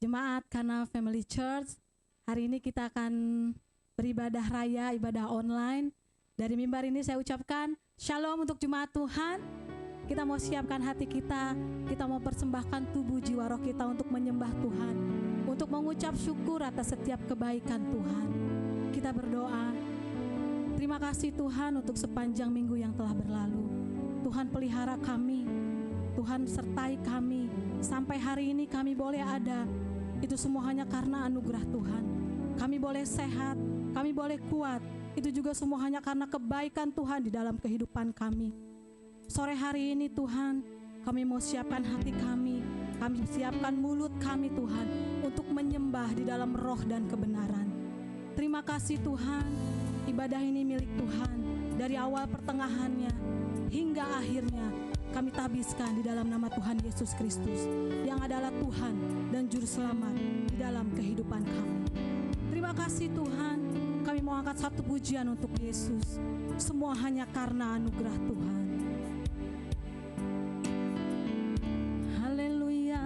Jemaat Kana Family Church, hari ini kita akan beribadah raya, ibadah online. Dari mimbar ini saya ucapkan Shalom untuk jemaat Tuhan. Kita mau siapkan hati kita mau persembahkan tubuh jiwa roh kita untuk menyembah Tuhan, untuk mengucap syukur atas setiap kebaikan Tuhan. Kita berdoa, terima kasih Tuhan untuk sepanjang minggu yang telah berlalu. Tuhan pelihara kami, Tuhan sertai kami, sampai hari ini kami boleh ada. Itu semua hanya karena anugerah Tuhan. Kami boleh sehat, kami boleh kuat. Itu juga semua hanya karena kebaikan Tuhan di dalam kehidupan kami. Sore hari ini Tuhan, kami mau siapkan hati kami siapkan mulut kami Tuhan, untuk menyembah di dalam roh dan kebenaran. Terima kasih Tuhan, ibadah ini milik Tuhan. Dari awal pertengahannya hingga akhirnya kami tabiskan di dalam nama Tuhan Yesus Kristus, yang adalah Tuhan dan Juru Selamat di dalam kehidupan kami. Terima kasih Tuhan, kami mau angkat satu pujian untuk Yesus. Semua hanya karena anugerah Tuhan. Haleluya.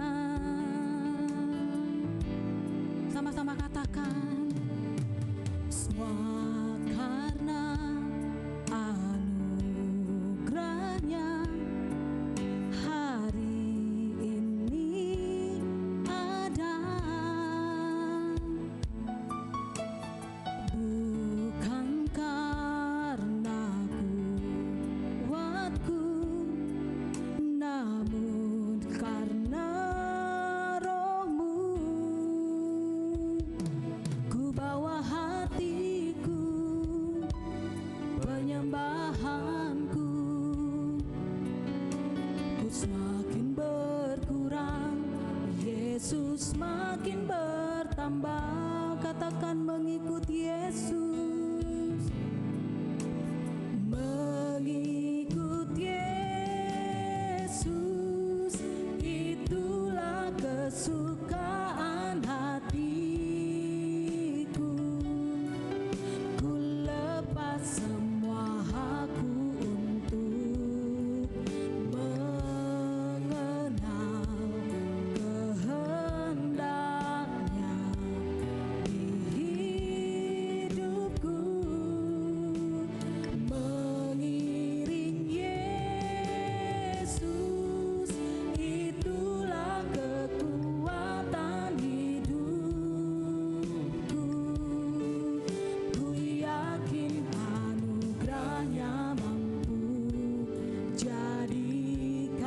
Sama-sama katakan, semua karena anugerahnya hari ini ada, bukan karena kuatku, namun karena rohmu. Ku bawa hatiku, penyembahanku, ku semakin berkurang, Yesus makin bertambah. Katakan mengikut Yesus, mengikut Yesus, itulah kesukaan hatiku. Ku lepas semua hakku untuk mengenal kehendaknya di hidupku. Mengiring Yesus, itulah kekuatan hidupku. Ku yakin anugerahnya mampu jadikanku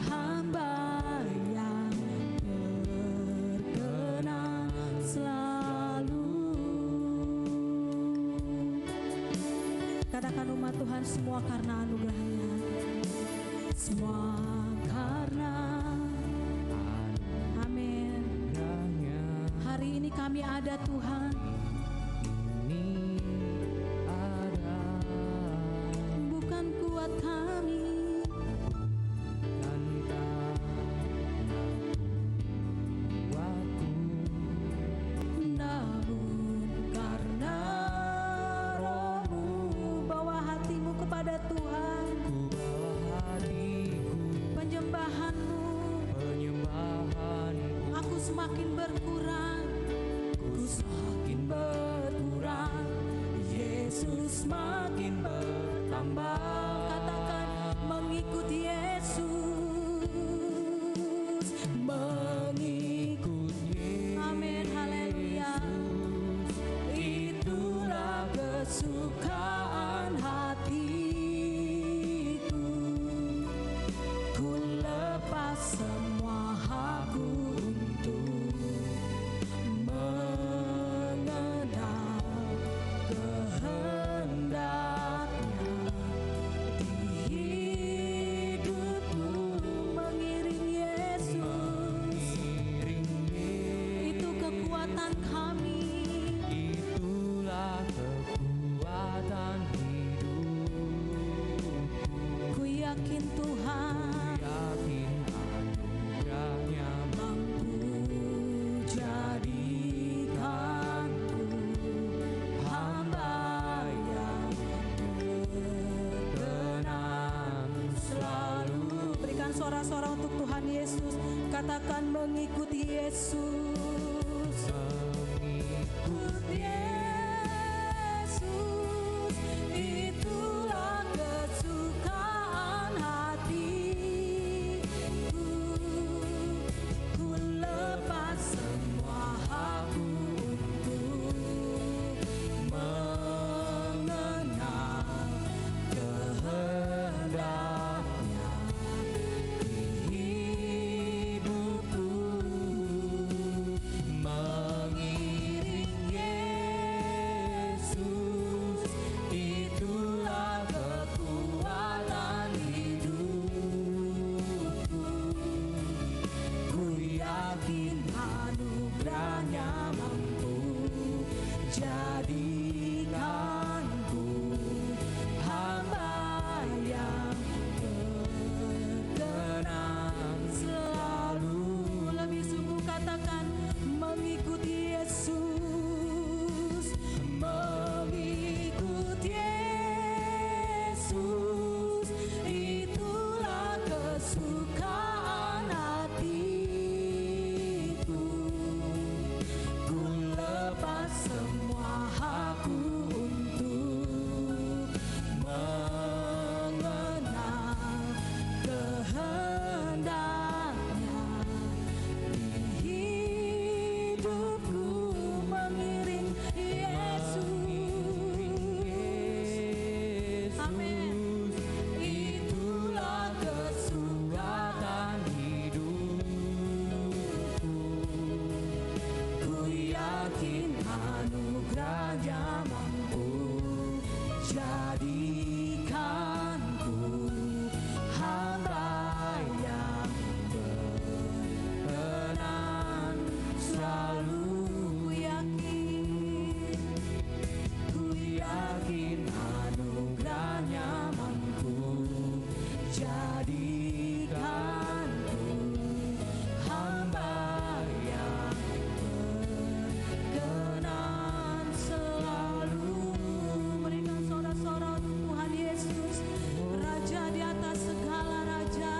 hamba yang berkenan selalu. Katakan umat Tuhan, semua karena anugerahnya. Semua karena amin. Hari ini kami ada Tuhan, bukan kuat kami, namun karena rohmu. Bawa hatimu kepada Tuhan, penyembahanmu. Aku semakin berkurang, ku semakin berkurang, Yesus makin bertambah. Katakan mengikut Yesus, mengikut Yesus. Amin, haleluya. Itulah kesukaan hatiku. Ku lepas semua hakku untuk suara-suara untuk Tuhan Yesus. Katakan mengikuti Yesus. Mengikuti Yesus, itulah kesukaan hatiku. Ku lepas semua hakku untuk mengenal kehendaknya di hidupku. Mengiring Yesus, itulah kekuatan hidupku. Ku yakin anugerahnya mampu jadikanku hamba yang berkenan selalu. Lebih sungguh katakan mengikuti Yesus. Mengikuti Yesus, itulah kesukaan hatiku. Ku lepas semua hakku untuk mengenal kehendaknya di hidupku. Mengiring Yesus, amin. Itulah kesukaan hidupku. Ku yakin anugerahnya mampu jadikanku hamba yang berkenan selalu. Ku yakin anugerahnya mampu jadikanku hamba yang berkenan selalu. Berikan sorak-sorak untuk Tuhan Yesus, Raja di atas segala raja.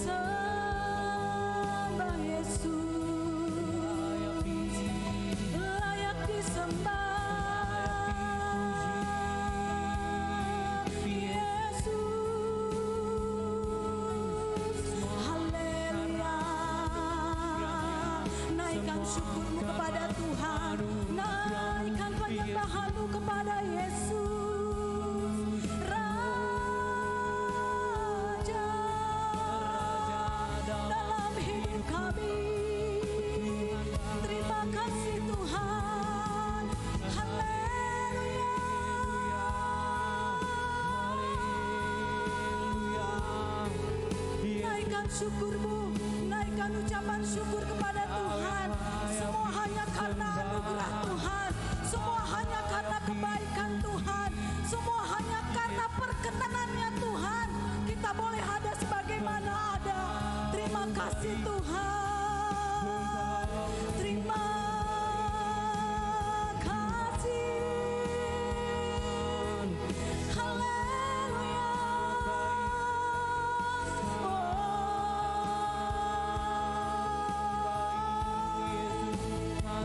Sembah Yesus, layak disembah. Yesus, haleluya. Naikkan syukurmu kepada Tuhan, naikkan penyembahanmu kepada Yesus, Raja dalam hidup kami. Terima kasih Tuhan, haleluya. Naikkan syukurmu, naikkan ucapan syukur kepada Tuhan. Semua hanya karena anugerah Tuhan, semua hanya karena kebaikan Tuhan, semua hanya karena perkenanannya Tuhan. Kita boleh ada sebagaimana ada. Terima kasih Tuhan, terima kasih, haleluya.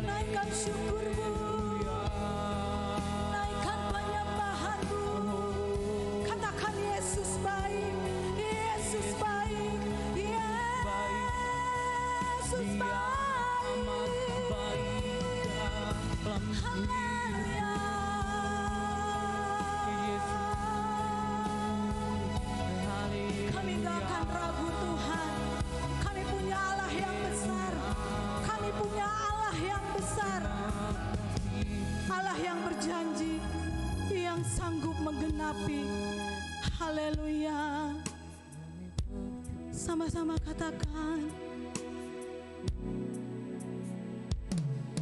Naikkan syukurmu, naikkan penyembahanmu. Katakan Yesus baik, Yesus baik, Yesus baik. Haleluya. Kami gak akan ragu Tuhan. Kami punya Allah yang besar. Kami punya Allah yang besar. Allah yang berjanji, yang sanggup menggenapi. Haleluya. Sama-sama katakan,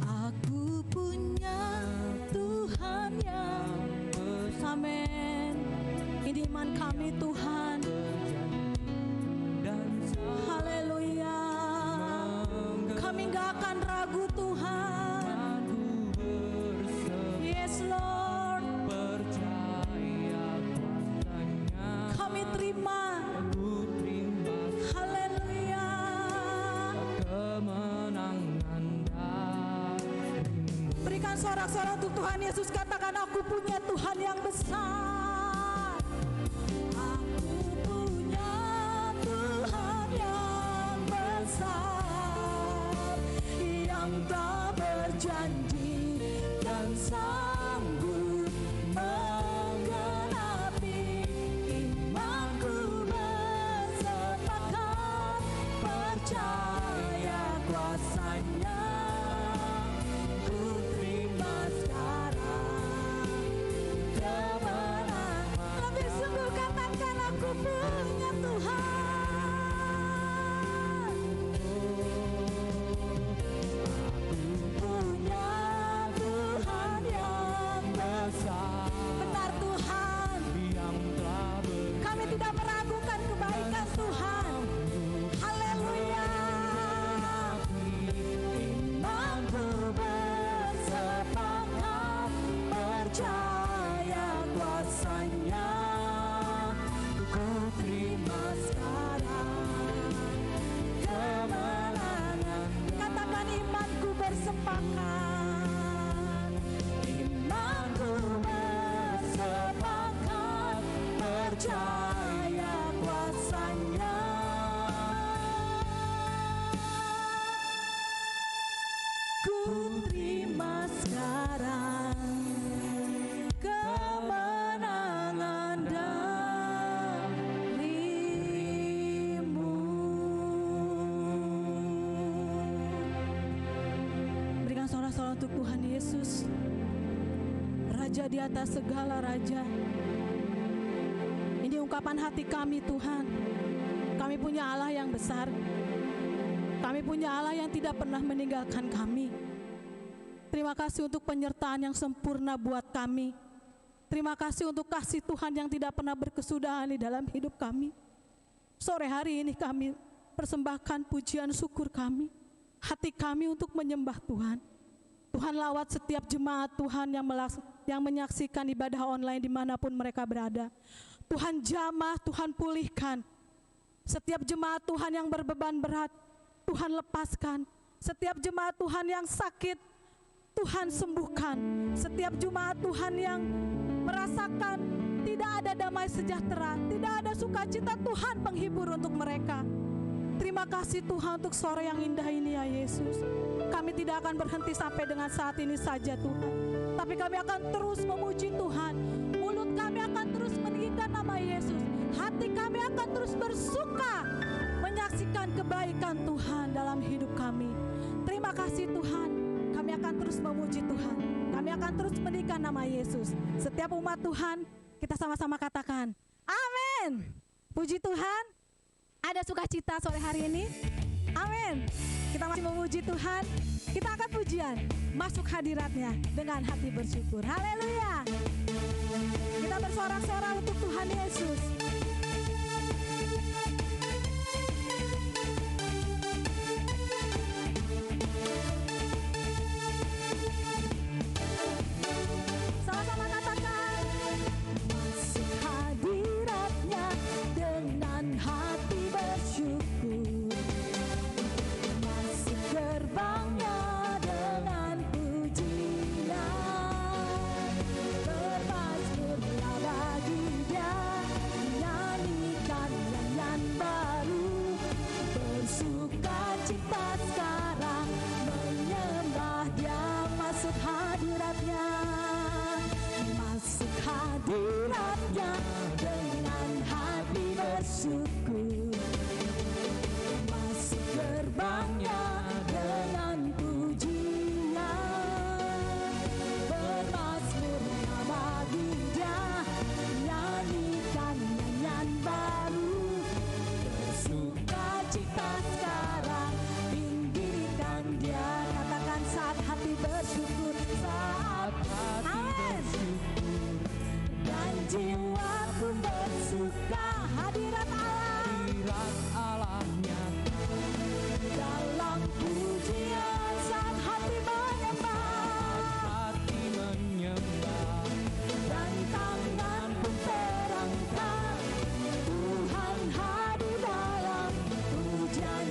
aku punya Tuhan yang besar. Amin. Ini iman kami Tuhan. Haleluya. Kami gak akan ragu Tuhan. Yes Lord. Kami terima. Berikan sorak-sorai untuk Tuhan Yesus. Katakan, aku punya Tuhan yang besar. Aku punya Tuhan yang besar, yang tak berjanji dan sanggup menggenapi imanku. Bersepakat percaya kuasanya. Ku terima sekarang kemenangan. Lebih sungguh katakan, aku punya Tuhan. Punya Tuhan yang besar. Benar Tuhan, kami tidak meragukan kebaikan Tuhan. Haleluya. Imanku bersepakat percaya kuasanya. Ku terima sekarang kemenangan. Katakan, imanku bersepakat. Imanku bersepakat percaya kuasanya. Ku terima sekarang kemenangan darimu. Berikan sorak-sorai untuk Tuhan Yesus, Raja di atas segala raja. Ini ungkapan hati kami Tuhan. Kami punya Allah yang besar. Kami punya Allah yang tidak pernah meninggalkan kami. Terima kasih untuk penyertaan yang sempurna buat kami. Terima kasih untuk kasih Tuhan yang tidak pernah berkesudahan di dalam hidup kami. Sore hari ini kami persembahkan pujian syukur kami, hati kami untuk menyembah Tuhan. Tuhan lawat setiap jemaat Tuhan yang menyaksikan ibadah online dimanapun mereka berada. Tuhan jamah, Tuhan pulihkan. Setiap jemaat Tuhan yang berbeban berat, Tuhan lepaskan. Setiap jemaat Tuhan yang sakit, Tuhan sembuhkan. Setiap jemaat Tuhan yang merasakan tidak ada damai sejahtera, tidak ada sukacita, Tuhan penghibur untuk mereka. Terima kasih Tuhan untuk sore yang indah ini ya Yesus. Kami tidak akan berhenti sampai dengan saat ini saja Tuhan, tapi kami akan terus memuji Tuhan. Mulut kami akan terus meninggikan nama Yesus. Hati kami akan terus bersuka menyaksikan kebaikan Tuhan dalam hidup kami. Terima kasih Tuhan. Kami akan terus memuji Tuhan. Kami akan terus meninggikan nama Yesus. Setiap umat Tuhan, kita sama-sama katakan, amin. Puji Tuhan. Ada sukacita sore hari ini? Amin. Kita masih memuji Tuhan. Kita akan pujian masuk hadiratnya dengan hati bersyukur. Haleluya. Kita bersorak-sorai untuk Tuhan Yesus. Sama-sama katakan, masuk hadiratnya dengan hati bersyukur, masuk gerbangnya dengan pujian, bermazmurlah bagi Dia, nyanyikan nyanyian baru, bersukacita sekarang, menyembah Dia. Masuk hadiratnya, masuk hadiratnya dengan hati bersyukur, masuk gerbangnya dengan pujian, bermazmurlah bagi Dia, nyanyikan nyanyian baru, bersukacita sekarang, tinggikan Dia. Katakan, saat hati bersyukur, saat hati bersyukur dan jiwaku bersuka. Hadirat Allah nyata dalam pujian, saat hati menyembah, dan tangan pun terangkat, Tuhan hadir dalam pujian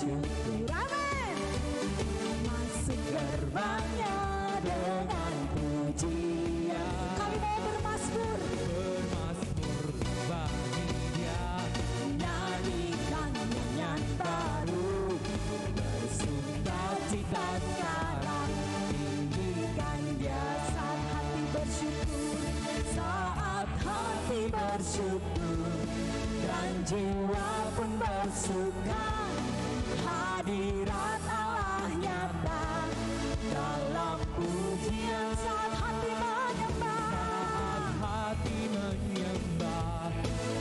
bersyukur. Amin. Masuk gerbangnya dengan pujian. Kami mau bermasmur bagi Dia, nyanyikan nyanyian baru, bersukacita sekarang, tinggikan Dia. saat hati bersyukur, Saat hati bersyukur dan jiwa pun bersuka, hadirat Allah nyata dalam pujian. saat hati menyembah, Hati menyembah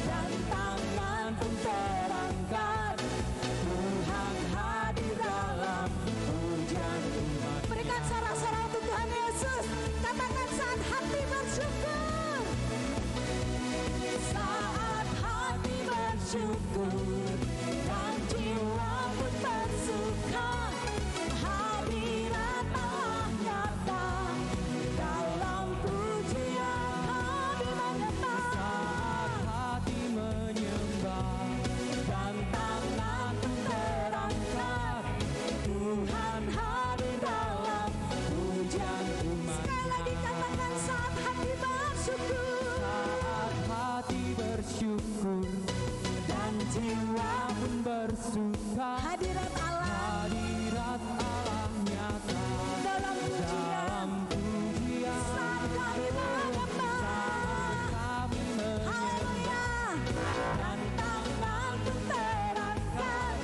dan tangan pun terangkat, Tuhan hadir dalam pujian umat. berikan sorak-sorak untuk Tuhan Yesus. Katakan saat hati bersyukur, Saat hati bersyukur dan jiwa pun bersuka, hadirat Allah nyata dalam pujian. kami menyembah. Saat hati menyembah dan tangan pun terangkat, Tuhan hadir dalam pujian umat. Sekali lagi katakan saat hati bersyukur, Saat hati bersyukur dan jiwa pun bersuka, hadirat Allah hadirat Allah nyata dalam pujian. dalam pujian. Saat kami menyembah, Kami haleluya, dan tangan pun terangkat,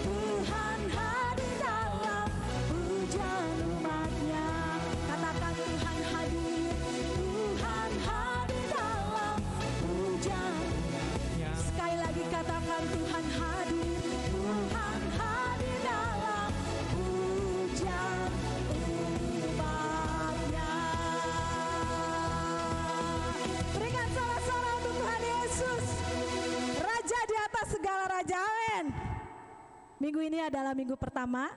Tuhan hadir dalam pujian umatnya. Katakan Tuhan hadir, Tuhan hadir dalam pujian. nya. Sekali lagi katakan Tuhan hadir, Tuhan hadir dalam pujian umatnya. Berikan sorak-sorak untuk Tuhan Yesus, Raja di atas segala raja. Amin. Minggu ini adalah minggu pertama.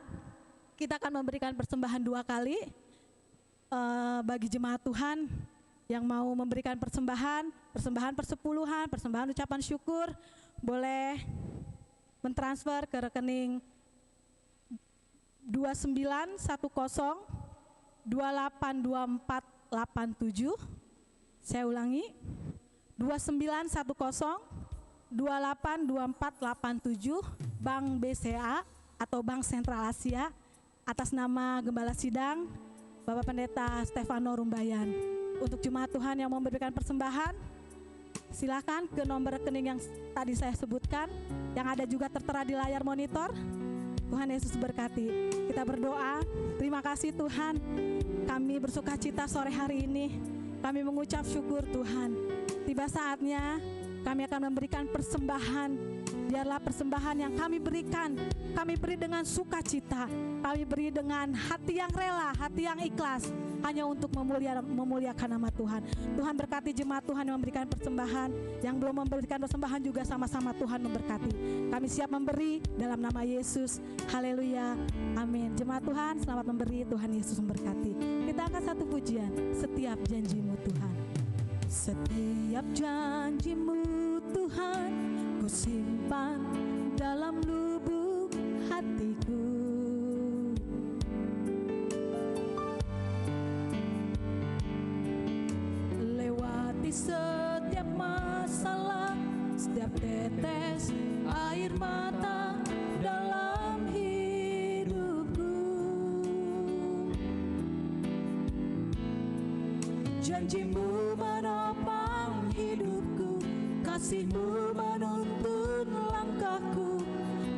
Kita akan memberikan persembahan 2 kali bagi jemaat Tuhan yang mau memberikan persembahan persepuluhan, persembahan ucapan syukur, boleh mentransfer ke rekening 2910 282487. Saya ulangi, 2910 282487, Bank BCA atau Bank Sentral Asia, atas nama Gembala Sidang Bapak Pendeta Stefano Rumbayan. Untuk jemaat Tuhan yang mau memberikan persembahan, silakan ke nomor rekening yang tadi saya sebutkan, yang ada juga tertera di layar monitor. Tuhan Yesus berkati. Kita berdoa. Terima kasih Tuhan, kami bersukacita sore hari ini. Kami mengucap syukur Tuhan. Tiba saatnya kami akan memberikan persembahan. Biarlah persembahan yang kami berikan, kami beri dengan sukacita, kami beri dengan hati yang rela, hati yang ikhlas, hanya untuk memuliakan nama Tuhan. Tuhan berkati jemaat Tuhan yang memberikan persembahan, yang belum memberikan persembahan juga sama-sama Tuhan memberkati. Kami siap memberi dalam nama Yesus. Haleluya, amin. Jemaat Tuhan selamat memberi, Tuhan Yesus memberkati. Kita angkat satu pujian, setiap janjimu Tuhan. Setiap janjimu Tuhan, ku simpan dalam lubuk hatiku. Lewati setiap masalah, setiap tetes air mata dalam hidupku. Janjimu menopang hidupku, kasihmu menuntun langkahku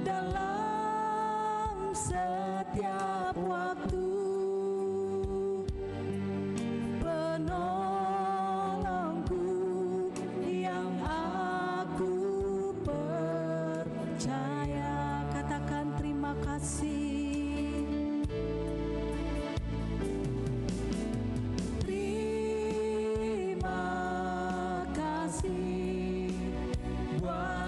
dalam setiap waktu. Penolongku yang aku percaya. Katakan terima kasih. Terima kasih buat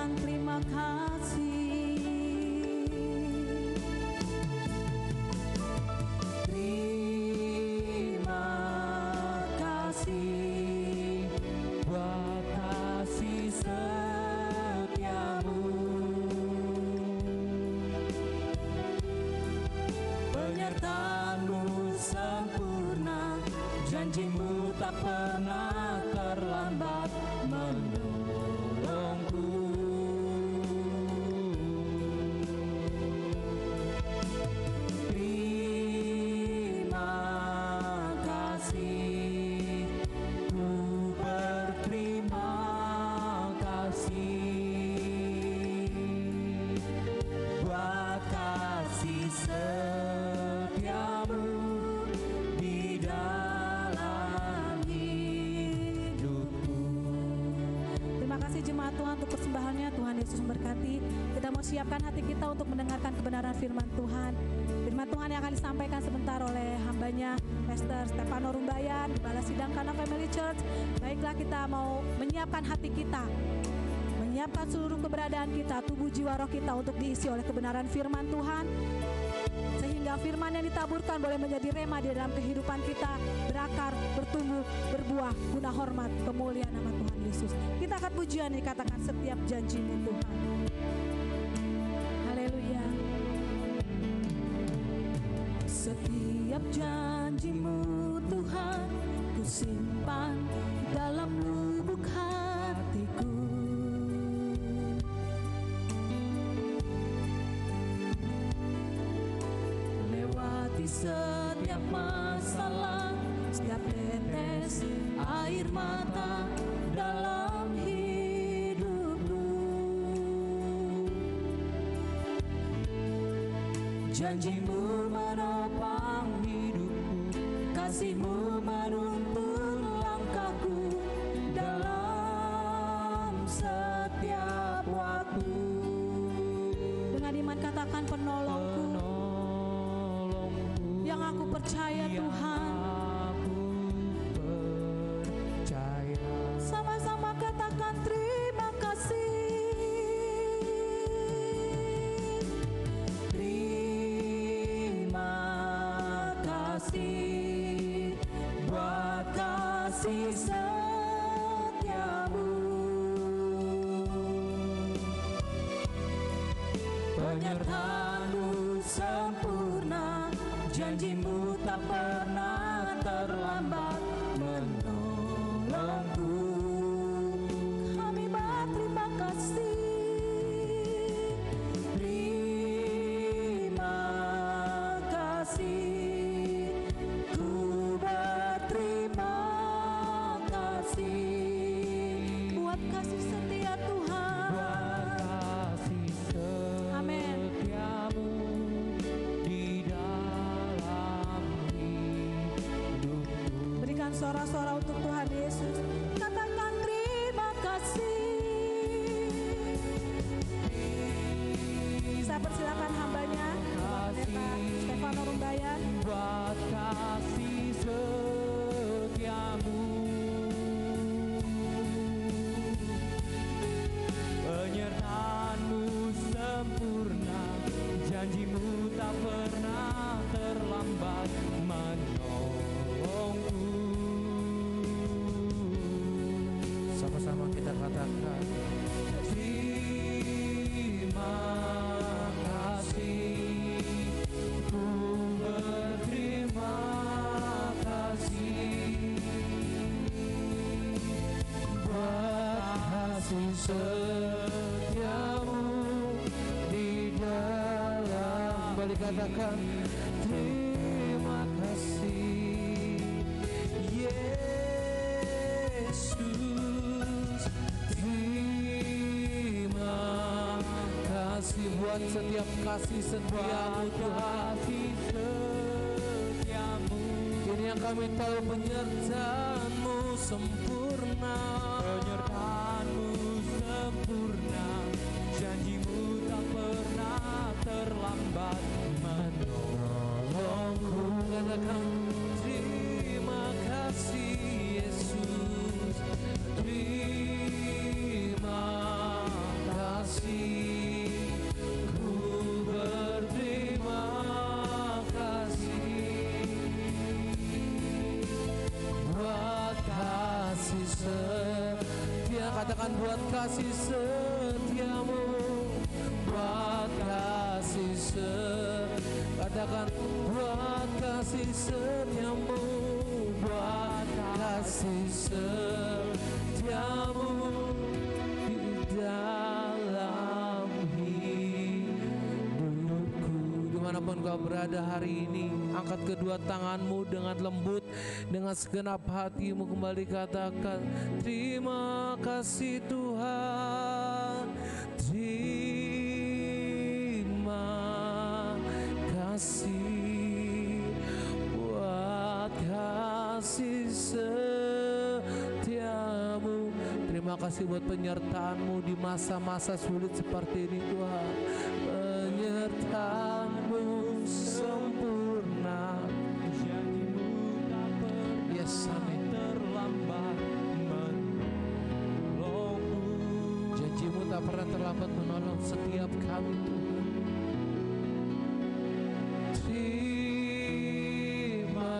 katakan terima kasih. Terima kasih buat kasih setiamu, penyertaanmu sempurna, janjimu tak pernah terlambat menolongku. Terima kasih, ku berterima kasih buat kasih setiamu di dalam hidupku. Terima kasih jemaat Tuhan untuk persembahannya. Tuhan Yesus memberkati. Kita mau siapkan hati kita untuk mendengarkan kebenaran firman Tuhan. Firman Tuhan yang akan disampaikan sebentar oleh hambanya Pastor Stefano Rumbayan, Gembala Sidang Kana Family Church. Baiklah, kita mau menyiapkan hati kita, menyiapkan seluruh keberadaan kita, tubuh jiwa roh kita untuk diisi oleh kebenaran firman Tuhan, sehingga firman yang ditaburkan boleh menjadi rema di dalam kehidupan kita, berakar, bertumbuh, berbuah, guna hormat kemuliaan nama Tuhan Yesus. Kita akan pujian dikatakan setiap janjimu Tuhan. Haleluya. Setiap janjimu Tuhan ku simpan dalam lubuk hatiku. Lewati setiap masalah, setiap tetes air mata dalam hidupku. Janjimu menopang hidupku, kasihmu menuntun langkahku dalam setiap waktu. Dengan iman katakan penolongku, yang aku percaya Tuhan. Sama-sama katakan terima kasih. Terima kasih buat kasih setiamu, penyertaanmu sempurna, janjimu tak pernah terlambat menolongku. Kami berterima kasih. Terima kasih, ku berterima kasih buat kasih setia Tuhan. Amin. Berikan suara-suara untuk Tuhan Yesus. Katakan terima kasih. Saya persilakan hambanya, Pendeta Stefano Rumbayan. Buat kasih setiamu, penyertaanmu sempurna, janjimu tak pernah terlambat menolongku. Sama-sama kita katakan terima kasih, ku berterima kasih buat kasih setiamu di dalam. Kembali katakan terima kasih Yesus. Terima kasih buat setiap kasih setiamu Tuhan. Ini yang kami tahu penyertaanmu sempurna, penyertaanmu sempurna, janjimu tak pernah terlambat menolongku. Katakan terima kasih Yesus. Terima kasih buat kasih setiamu, buat kasih katakan buat kasih setiamu, buat kasih setiamu di dalam hidupku. Dimanapun kau berada hari ini, angkat kedua tanganmu dengan lembut, dengan segenap hatimu kembali katakan, terima kasih Tuhan, terima kasih buat kasih setiamu. Terima kasih buat penyertaan-Mu di masa-masa sulit seperti ini Tuhan. Penyertaan-Mu sempurna, janji-Mu tak pernah terlambat menolongku. Janji-Mu tak pernah terlambat menolong setiap kami Tuhan. Terima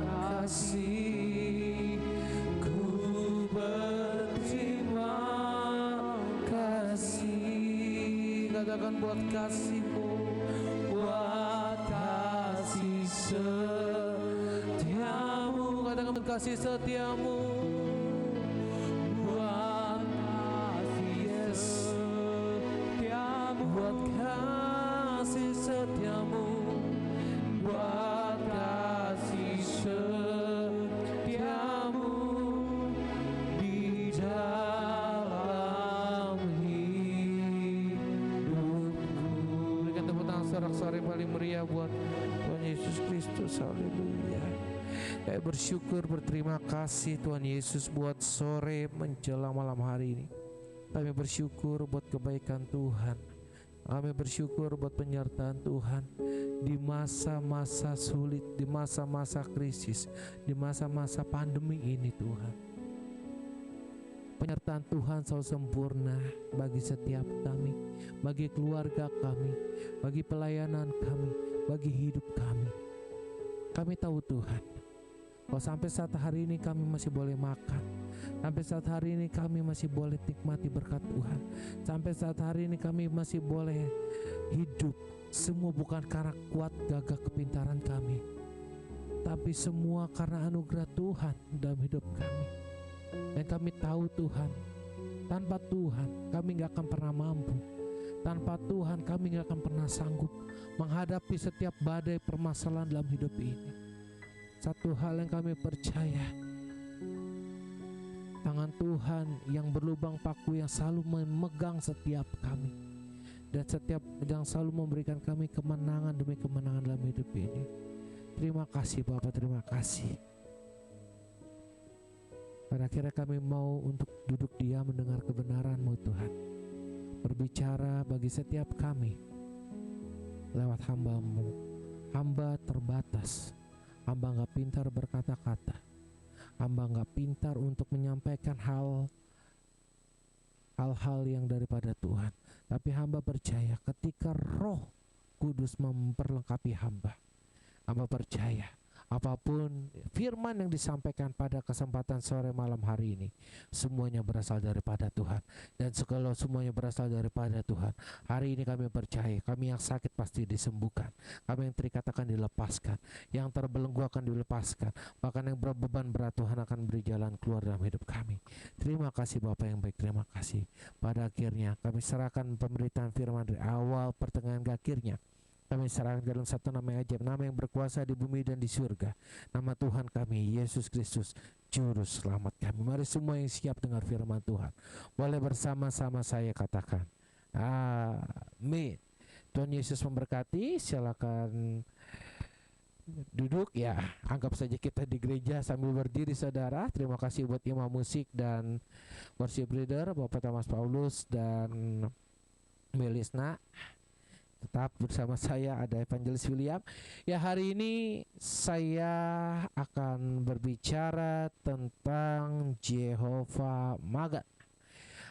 kasih, ku berterima kasih. Katakan buat kasih-Mu, buat kasih setiamu. Katakan buat kasih setiamu, buat kasih setiamu, buat kasih setiamu, buat kasih setiamu di dalam hidupku. Berikan tepuk tangan sorak-sorai paling meriah buat Tuhan Yesus Kristus. Haleluya. Saya bersyukur, berterima kasih Tuhan Yesus buat sore menjelang malam hari ini. Kami bersyukur buat kebaikan Tuhan. Kami bersyukur buat penyertaan Tuhan di masa-masa sulit, di masa-masa krisis, di masa-masa pandemi ini Tuhan. Penyertaan Tuhan selalu sempurna bagi setiap kami, bagi keluarga kami, bagi pelayanan kami, bagi hidup kami. Kami tahu Tuhan, kalau sampai saat hari ini kami masih boleh makan, sampai saat hari ini kami masih boleh nikmati berkat Tuhan, sampai saat hari ini kami masih boleh hidup, semua bukan karena kuat gagah kepintaran kami, tapi semua karena anugerah Tuhan dalam hidup kami. Dan kami tahu Tuhan, tanpa Tuhan kami gak akan pernah mampu, tanpa Tuhan kami gak akan pernah sanggup menghadapi setiap badai permasalahan dalam hidup ini. Satu hal yang kami percaya, tangan Tuhan yang berlubang paku yang selalu memegang setiap kami, dan setiap yang selalu memberikan kami kemenangan demi kemenangan dalam hidup ini. Terima kasih Bapak, terima kasih. Pada akhirnya kami mau untuk duduk diam mendengar kebenaran-Mu Tuhan. Berbicara bagi setiap kami lewat hamba-Mu. Hamba terbatas, hamba gak pintar berkata-kata, hamba gak pintar untuk menyampaikan hal-hal yang daripada Tuhan. Tapi hamba percaya ketika Roh Kudus memperlengkapi hamba, hamba percaya apapun firman yang disampaikan pada kesempatan sore malam hari ini, semuanya berasal daripada Tuhan. Dan kalau semuanya berasal daripada Tuhan, hari ini kami percaya, kami yang sakit pasti disembuhkan, kami yang terikat akan dilepaskan, yang terbelenggu akan dilepaskan, bahkan yang berbeban berat Tuhan akan beri jalan keluar dalam hidup kami. Terima kasih Bapak yang baik, terima kasih. Pada akhirnya kami serahkan pemberitaan firman dari awal, pertengahan, ke akhirnya. Kami serahkan dalam satu nama yang ajaib, nama yang berkuasa di bumi dan di surga, nama Tuhan kami, Yesus Kristus, Juru Selamat kami. Mari semua yang siap dengar firman Tuhan, boleh bersama-sama saya katakan, amin. Tuhan Yesus memberkati. Silakan duduk ya. Anggap saja kita di gereja sambil berdiri saudara. Terima kasih buat imam musik dan worship leader Bapak Thomas Paulus dan Melisna. Tetap bersama saya ada Evangelis William. Ya, hari ini saya akan berbicara tentang Jehovah Magen.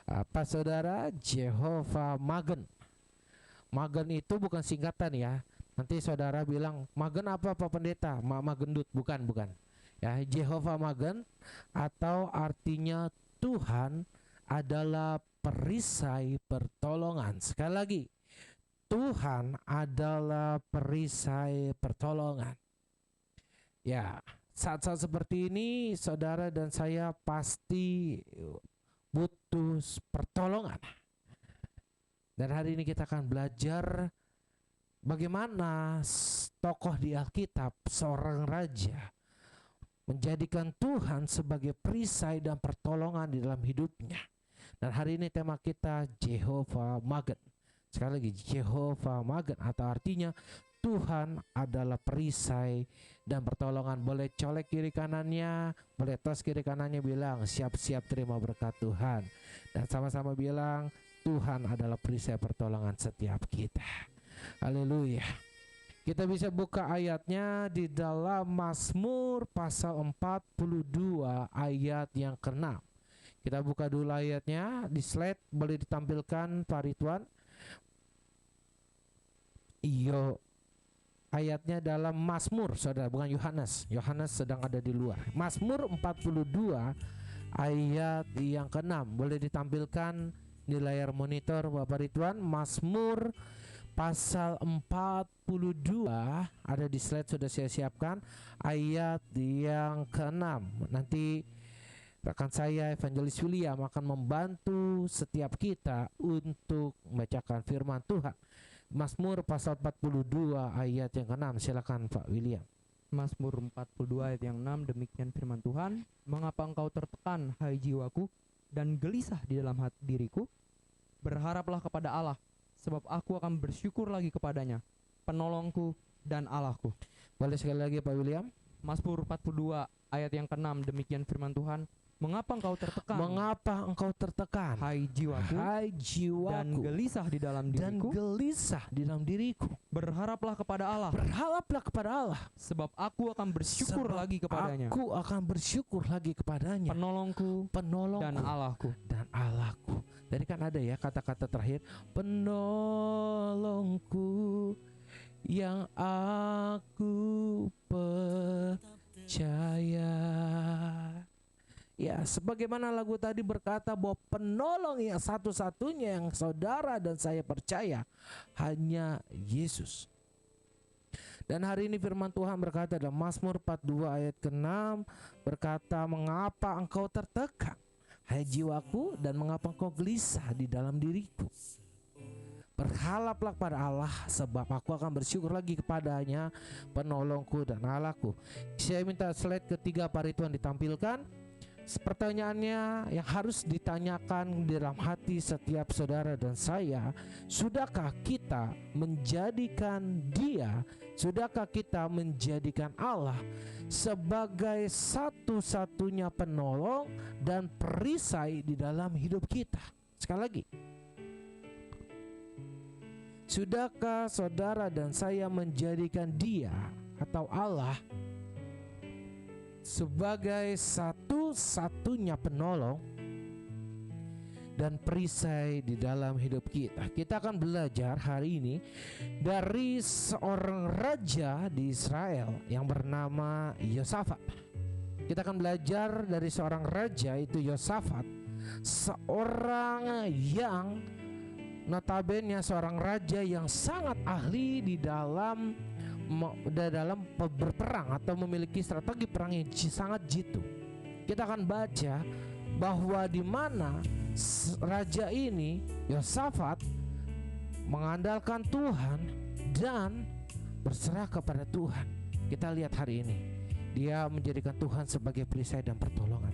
Apa saudara? Jehovah Magen. Magen itu bukan singkatan ya. Nanti saudara bilang, Magen apa Pak Pendeta? Magendut, bukan. Ya, Jehovah Magen atau artinya Tuhan adalah perisai pertolongan. Sekali lagi, Tuhan adalah perisai pertolongan. Ya, saat-saat seperti ini saudara dan saya pasti butuh pertolongan. Dan hari ini kita akan belajar bagaimana tokoh di Alkitab, seorang raja, menjadikan Tuhan sebagai perisai dan pertolongan di dalam hidupnya. Dan hari ini tema kita Jehovah Magen. Sekali lagi, Jehovah Magen, atau artinya Tuhan adalah perisai dan pertolongan. Boleh colek kiri kanannya, boleh tos kiri kanannya, bilang siap-siap terima berkat Tuhan. Dan sama-sama bilang Tuhan adalah perisai pertolongan setiap kita. Haleluya. Kita bisa buka ayatnya di dalam Mazmur pasal 42 ayat yang ke-6. Kita buka dulu ayatnya di slide, boleh ditampilkan Pak Ridwan. Ayatnya dalam Mazmur, saudara, bukan Yohanes. Yohanes sedang ada di luar. Mazmur 42 ayat yang ke-6. Boleh ditampilkan di layar monitor Bapak Ridwan. Mazmur pasal 42 ada di slide, sudah saya siapkan, ayat yang ke-6. Nanti rekan saya Evangelis William akan membantu setiap kita untuk membacakan firman Tuhan. Mazmur pasal 42 ayat yang ke-6. Silakan Pak William. Mazmur 42 ayat yang 6, demikian firman Tuhan. Mengapa engkau tertekan, hai jiwaku, dan gelisah di dalam hati diriku? Berharaplah kepada Allah, sebab aku akan bersyukur lagi kepadanya, penolongku dan Allahku. Boleh sekali lagi Pak William. Mazmur 42 ayat yang ke-6, demikian firman Tuhan. Mengapa engkau tertekan? Mengapa engkau tertekan, hai jiwaku, hai jiwaku, dan gelisah di dalam diriku? dan gelisah di dalam diriku. Berharaplah kepada Allah, Berharaplah kepada Allah, sebab aku akan bersyukur sebab lagi kepadanya, aku akan bersyukur lagi kepadanya, penolongku penolongku dan Allahku. dan Allahku. Jadi kan ada ya kata-kata terakhir, penolongku yang aku percaya. Ya, sebagaimana lagu tadi berkata bahwa penolong yang satu-satunya yang saudara dan saya percaya hanya Yesus. Dan hari ini firman Tuhan berkata dalam Mazmur 42 ayat ke-6 berkata, mengapa engkau tertekan, hai jiwaku, dan mengapa engkau gelisah di dalam diriku? Berharaplah kepada Allah, sebab aku akan bersyukur lagi kepadanya, penolongku dan Allahku. Saya minta slide ketiga Pak Ridwan ditampilkan. Pertanyaannya yang harus ditanyakan di dalam hati setiap saudara dan saya, sudahkah kita menjadikan Dia, sudahkah kita menjadikan Allah sebagai satu-satunya penolong dan perisai di dalam hidup kita? Sekali lagi, sudahkah saudara dan saya menjadikan Dia atau Allah sebagai satu-satunya penolong dan perisai di dalam hidup kita? Kita akan belajar hari ini dari seorang raja di Israel yang bernama Yosafat. Kita akan belajar dari seorang raja, itu Yosafat, seorang yang notabene seorang raja yang sangat ahli di dalam berperang atau memiliki strategi perang yang sangat jitu. Kita akan baca bahwa di mana raja ini Yosafat mengandalkan Tuhan dan berserah kepada Tuhan. Kita lihat hari ini dia menjadikan Tuhan sebagai perisai dan pertolongan.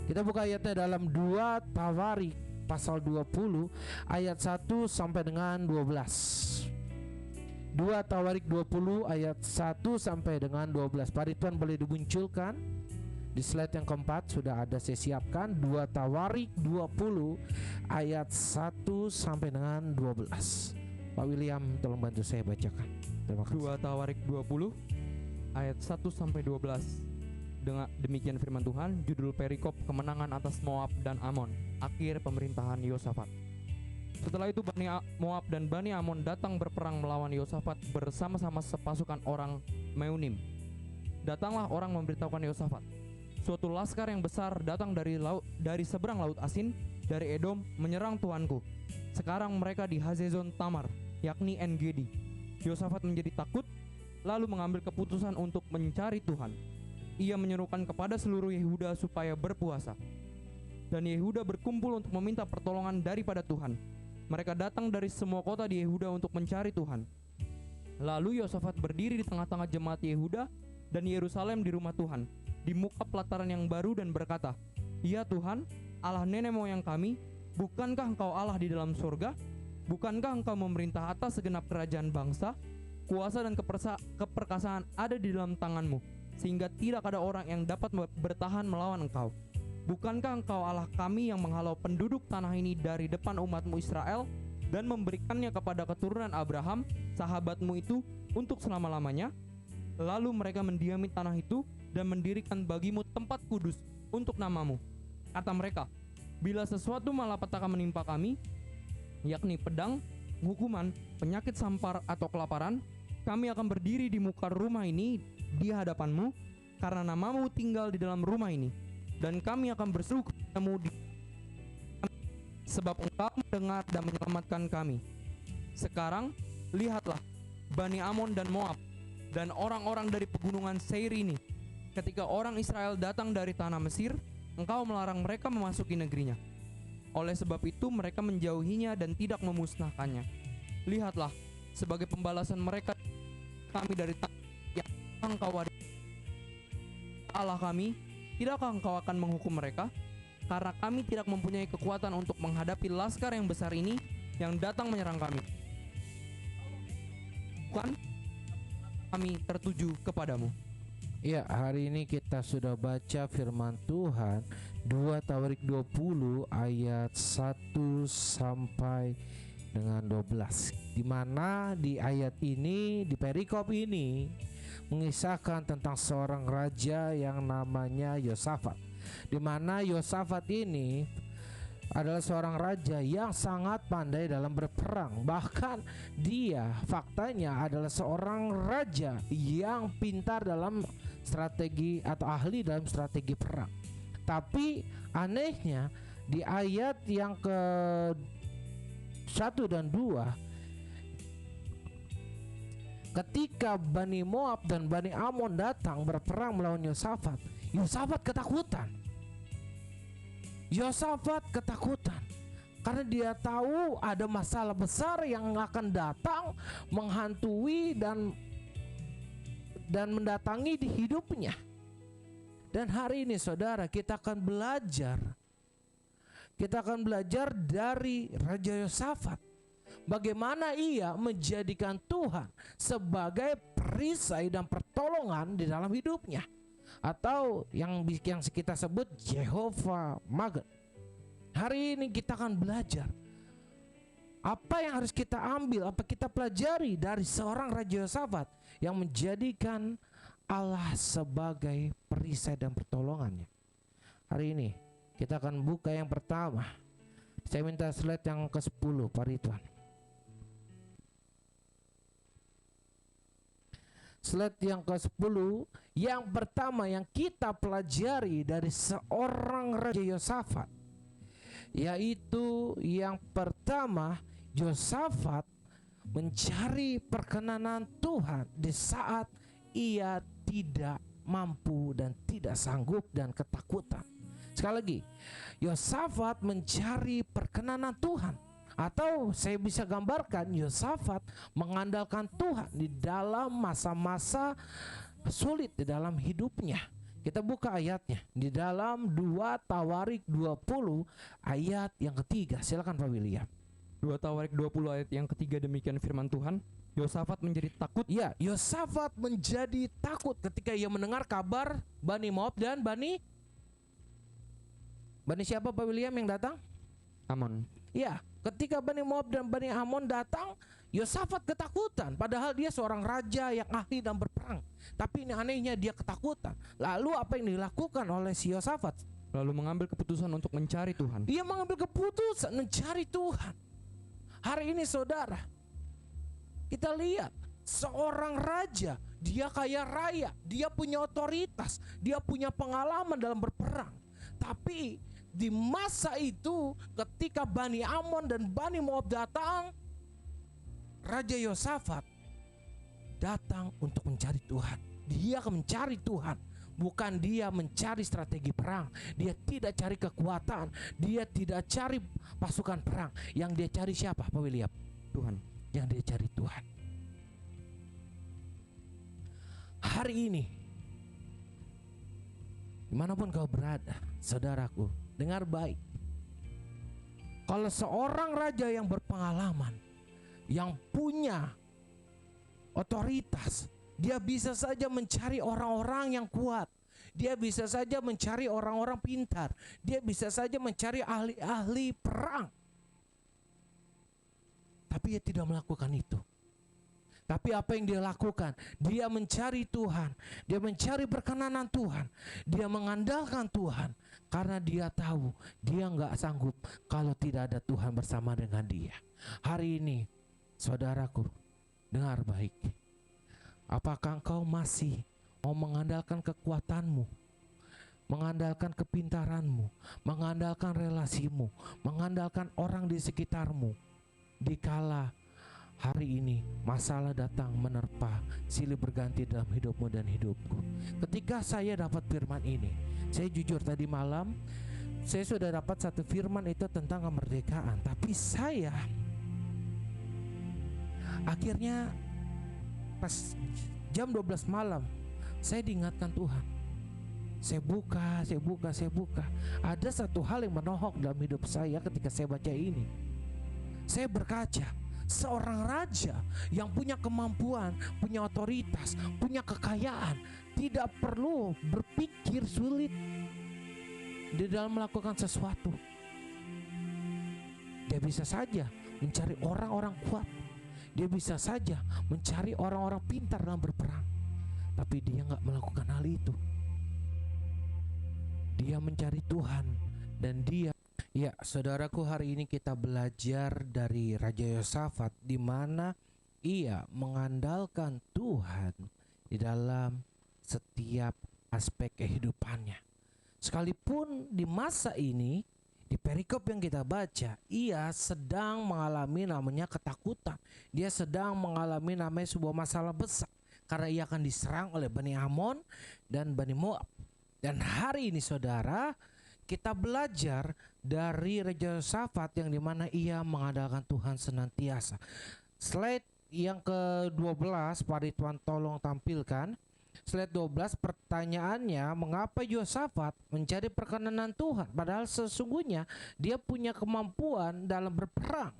Kita buka ayatnya dalam 2 Tawarik pasal 20 ayat 1 sampai dengan 12. 2 Tawarik 20 ayat 1 sampai dengan 12. Pak Ridwan boleh dimunculkan di slide yang keempat, sudah ada saya siapkan. 2 Tawarik 20 ayat 1 sampai dengan 12. Pak William tolong bantu saya bacakan. Terima kasih. 2 Tawarik 20 ayat 1 sampai 12. Demikian firman Tuhan, judul perikop kemenangan atas Moab dan Amon, akhir pemerintahan Yosafat. Setelah itu Bani Moab dan Bani Amon datang berperang melawan Yosafat bersama-sama sepasukan orang Meunim. Datanglah orang memberitahukan Yosafat, suatu laskar yang besar datang dari seberang laut Asin dari Edom menyerang tuanku. Sekarang mereka di Hazezon Tamar, yakni En-Gedi. Yosafat menjadi takut, lalu mengambil keputusan untuk mencari Tuhan. Ia menyerukan kepada seluruh Yehuda supaya berpuasa. Dan Yehuda berkumpul untuk meminta pertolongan daripada Tuhan. Mereka datang dari semua kota di Yehuda untuk mencari Tuhan. Lalu Yosafat berdiri di tengah-tengah jemaat Yehuda dan Yerusalem di rumah Tuhan, di muka pelataran yang baru, dan berkata, "Ya Tuhan, Allah nenek moyang kami, bukankah Engkau Allah di dalam surga? Bukankah Engkau memerintah atas segenap kerajaan bangsa? Kuasa dan keperkasaan ada di dalam tangan-Mu, sehingga tidak ada orang yang dapat bertahan melawan Engkau. Bukankah Engkau Allah kami yang menghalau penduduk tanah ini dari depan umat-Mu Israel dan memberikannya kepada keturunan Abraham, sahabat-Mu itu, untuk selama-lamanya?" Lalu mereka mendiami tanah itu dan mendirikan bagi-Mu tempat kudus untuk nama-Mu. Kata mereka, "Bila sesuatu malapetaka menimpa kami, yakni pedang, hukuman, penyakit sampar atau kelaparan, kami akan berdiri di muka rumah ini di hadapan-Mu, karena nama-Mu tinggal di dalam rumah ini. Dan kami akan berseru kepadamu sebab Engkau mendengar dan menyelamatkan kami. Sekarang lihatlah Bani Amon dan Moab dan orang-orang dari pegunungan Seir ini. Ketika orang Israel datang dari tanah Mesir, Engkau melarang mereka memasuki negerinya. Oleh sebab itu mereka menjauhinya dan tidak memusnahkannya. Lihatlah, sebagai pembalasan mereka kami dari tanah yang Engkau wariskan, Allah kami, tidakkah Engkau akan menghukum mereka? Karena kami tidak mempunyai kekuatan untuk menghadapi laskar yang besar ini yang datang menyerang kami. Bukan kami tertuju kepadamu." Ya, hari ini kita sudah baca firman Tuhan 2 Tawarik 20 ayat 1 sampai dengan 12, di mana di ayat ini, di perikop ini, mengisahkan tentang seorang raja yang namanya Yosafat, di mana Yosafat ini adalah seorang raja yang sangat pandai dalam berperang. Bahkan dia faktanya adalah seorang raja yang pintar dalam strategi atau ahli dalam strategi perang. Tapi anehnya di ayat yang ke 1 dan 2, ketika Bani Moab dan Bani Amon datang berperang melawan Yosafat, Yosafat ketakutan. Yosafat ketakutan karena dia tahu ada masalah besar yang akan datang menghantui dan mendatangi di hidupnya. Dan hari ini saudara, kita akan belajar dari Raja Yosafat, bagaimana ia menjadikan Tuhan sebagai perisai dan pertolongan di dalam hidupnya, atau yang kita sebut Jehovah Magen. Hari ini kita akan belajar apa yang harus kita ambil, apa kita pelajari dari seorang Raja Yosafat yang menjadikan Allah sebagai perisai dan pertolongannya. Hari ini kita akan buka yang pertama. Saya minta slide yang ke-10, Pak Ridwan. Slide yang ke-10, yang pertama yang kita pelajari dari seorang Raja Yosafat, yaitu yang pertama, Yosafat mencari perkenanan Tuhan di saat ia tidak mampu dan tidak sanggup dan ketakutan. Sekali lagi, Yosafat mencari perkenanan Tuhan, atau saya bisa gambarkan Yosafat mengandalkan Tuhan di dalam masa-masa sulit di dalam hidupnya. Kita buka ayatnya di dalam 2 Tawarik 20 ayat yang ketiga. Silakan Pak William. 2 Tawarik 20 ayat yang ketiga, demikian firman Tuhan. Yosafat menjadi takut. Ya, Yosafat menjadi takut ketika ia mendengar kabar Bani Moab dan Bani siapa Pak William yang datang? Amon. Ya, ketika Bani Moab dan Bani Amon datang, Yosafat ketakutan. Padahal dia seorang raja yang ahli dalam berperang. Tapi ini anehnya dia ketakutan. Lalu apa yang dilakukan oleh si Yosafat? Lalu mengambil keputusan untuk mencari Tuhan. Dia mengambil keputusan mencari Tuhan. Hari ini saudara, kita lihat seorang raja, dia kaya raya, dia punya otoritas, dia punya pengalaman dalam berperang. Tapi Di masa itu ketika Bani Amon dan Bani Moab datang, Raja Yosafat datang untuk mencari Tuhan. Dia akan mencari Tuhan, bukan dia mencari strategi perang. Dia tidak cari kekuatan, dia tidak cari pasukan perang. Yang dia cari siapa, Pak William? Tuhan. Yang dia cari Tuhan. Hari ini, dimanapun kau berada, saudaraku, dengar baik. Kalau seorang raja yang berpengalaman, yang punya otoritas, dia bisa saja mencari orang-orang yang kuat. Dia bisa saja mencari orang-orang pintar. Dia bisa saja mencari ahli-ahli perang. Tapi dia tidak melakukan itu. Tapi apa yang dia lakukan? Dia mencari Tuhan. Dia mencari perkenanan Tuhan. Dia mengandalkan Tuhan. Karena dia tahu dia nggak sanggup kalau tidak ada Tuhan bersama dengan dia. Hari ini, saudaraku, dengar baik. Apakah engkau masih mau mengandalkan kekuatanmu, mengandalkan kepintaranmu, mengandalkan relasimu, mengandalkan orang di sekitarmu, dikala hari ini masalah datang menerpa, silih berganti dalam hidupmu dan hidupku? Ketika saya dapat firman ini, saya jujur tadi malam saya sudah dapat satu firman itu tentang kemerdekaan, tapi saya akhirnya pas jam 12 malam saya diingatkan Tuhan. Saya buka. Ada satu hal yang menohok dalam hidup saya ketika saya baca ini. Saya berkaca, seorang raja yang punya kemampuan, punya otoritas, punya kekayaan, tidak perlu berpikir sulit di dalam melakukan sesuatu. Dia bisa saja mencari orang-orang kuat. Dia bisa saja mencari orang-orang pintar dalam berperang. Tapi dia nggak melakukan hal itu. Dia mencari Tuhan dan dia. Ya, saudaraku, hari ini kita belajar dari Raja Yosafat, di mana ia mengandalkan Tuhan di dalam setiap aspek kehidupannya. Sekalipun di masa ini, di perikop yang kita baca, ia sedang mengalami namanya ketakutan. Dia sedang mengalami namanya sebuah masalah besar, karena ia akan diserang oleh Bani Amon dan Bani Moab. Dan hari ini, saudara, kita belajar dari Raja Yosafat yang dimana ia mengandalkan Tuhan senantiasa. Slide yang ke-12, Pak Ridwan tolong tampilkan. Slide 12, pertanyaannya, mengapa Yosafat mencari perkenanan Tuhan padahal sesungguhnya dia punya kemampuan dalam berperang?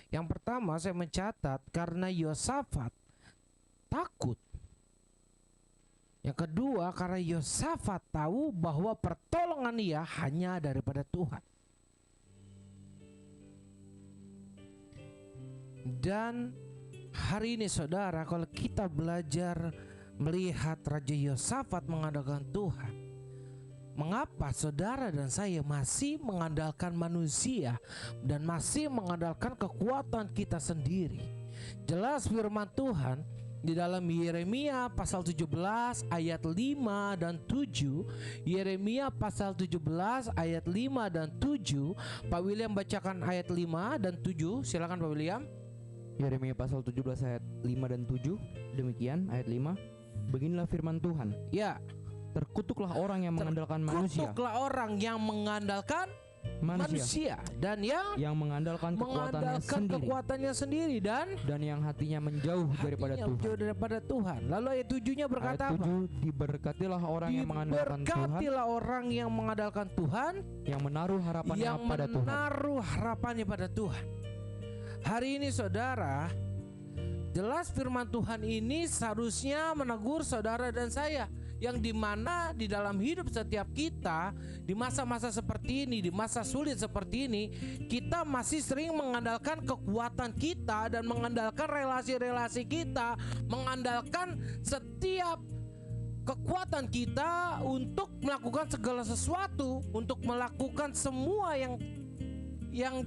Yang pertama saya mencatat karena Yosafat takut. Yang kedua, karena Yosafat tahu bahwa pertolongan dia hanya daripada Tuhan. Dan hari ini, saudara, kalau kita belajar melihat Raja Yosafat mengandalkan Tuhan, mengapa saudara dan saya masih mengandalkan manusia dan masih mengandalkan kekuatan kita sendiri? Jelas firman Tuhan di dalam Yeremia pasal 17 ayat 5 dan 7. Yeremia pasal 17 ayat 5 dan 7. Pak William bacakan ayat 5 dan 7. Silakan Pak William. Yeremia pasal 17 ayat 5 dan 7. Demikian ayat 5. Beginilah firman Tuhan. Ya. Terkutuklah orang yang mengandalkan manusia. Terkutuklah orang yang mengandalkan manusia dan yang mengandalkan kekuatannya sendiri dan yang hatinya menjauh daripada Tuhan. Lalu ayat 7-nya berkata ayat 7, apa? Diberkatilah orang yang mengandalkan Tuhan. Diberkatilah orang yang mengandalkan Tuhan, yang menaruh harapannya pada Tuhan. Hari ini, saudara, jelas firman Tuhan ini seharusnya menegur saudara dan saya, yang dimana di dalam hidup setiap kita di masa-masa seperti ini, di masa sulit seperti ini, kita masih sering mengandalkan kekuatan kita dan mengandalkan relasi-relasi kita, mengandalkan setiap kekuatan kita untuk melakukan segala sesuatu, untuk melakukan semua yang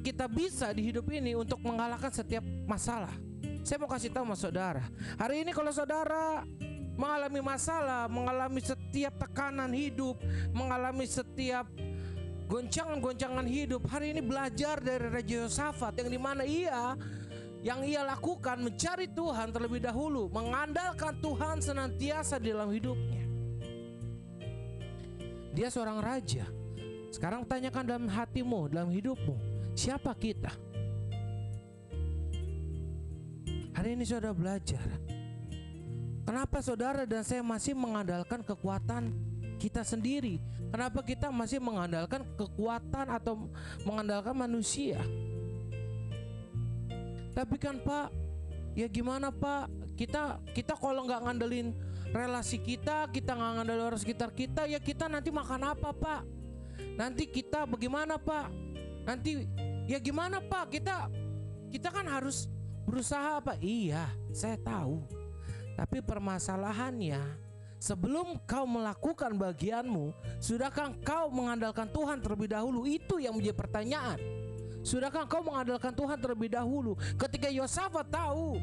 kita bisa di hidup ini untuk mengalahkan setiap masalah. Saya mau kasih tahu sama saudara, hari ini kalau saudara mengalami masalah, mengalami setiap tekanan hidup, mengalami setiap goncangan-goncangan hidup. Hari ini belajar dari Raja Yosafat yang dimana yang ia lakukan mencari Tuhan terlebih dahulu, mengandalkan Tuhan senantiasa di dalam hidupnya. Dia seorang raja. Sekarang tanyakan dalam hatimu, dalam hidupmu, siapa kita? Hari ini saudara belajar. Kenapa saudara dan saya masih mengandalkan kekuatan kita sendiri? Kenapa kita masih mengandalkan kekuatan atau mengandalkan manusia? Tapi kan Pak, ya gimana Pak? Kita kalau nggak ngandelin relasi kita nggak ngandelin orang sekitar kita, ya kita nanti makan apa Pak? Nanti kita bagaimana Pak? Nanti ya gimana Pak? Kita kan harus berusaha Pak. Iya, saya tahu. Tapi permasalahannya, sebelum kau melakukan bagianmu, sudahkah kau mengandalkan Tuhan terlebih dahulu? Itu yang menjadi pertanyaan. Sudahkah kau mengandalkan Tuhan terlebih dahulu? Ketika Yosafat tahu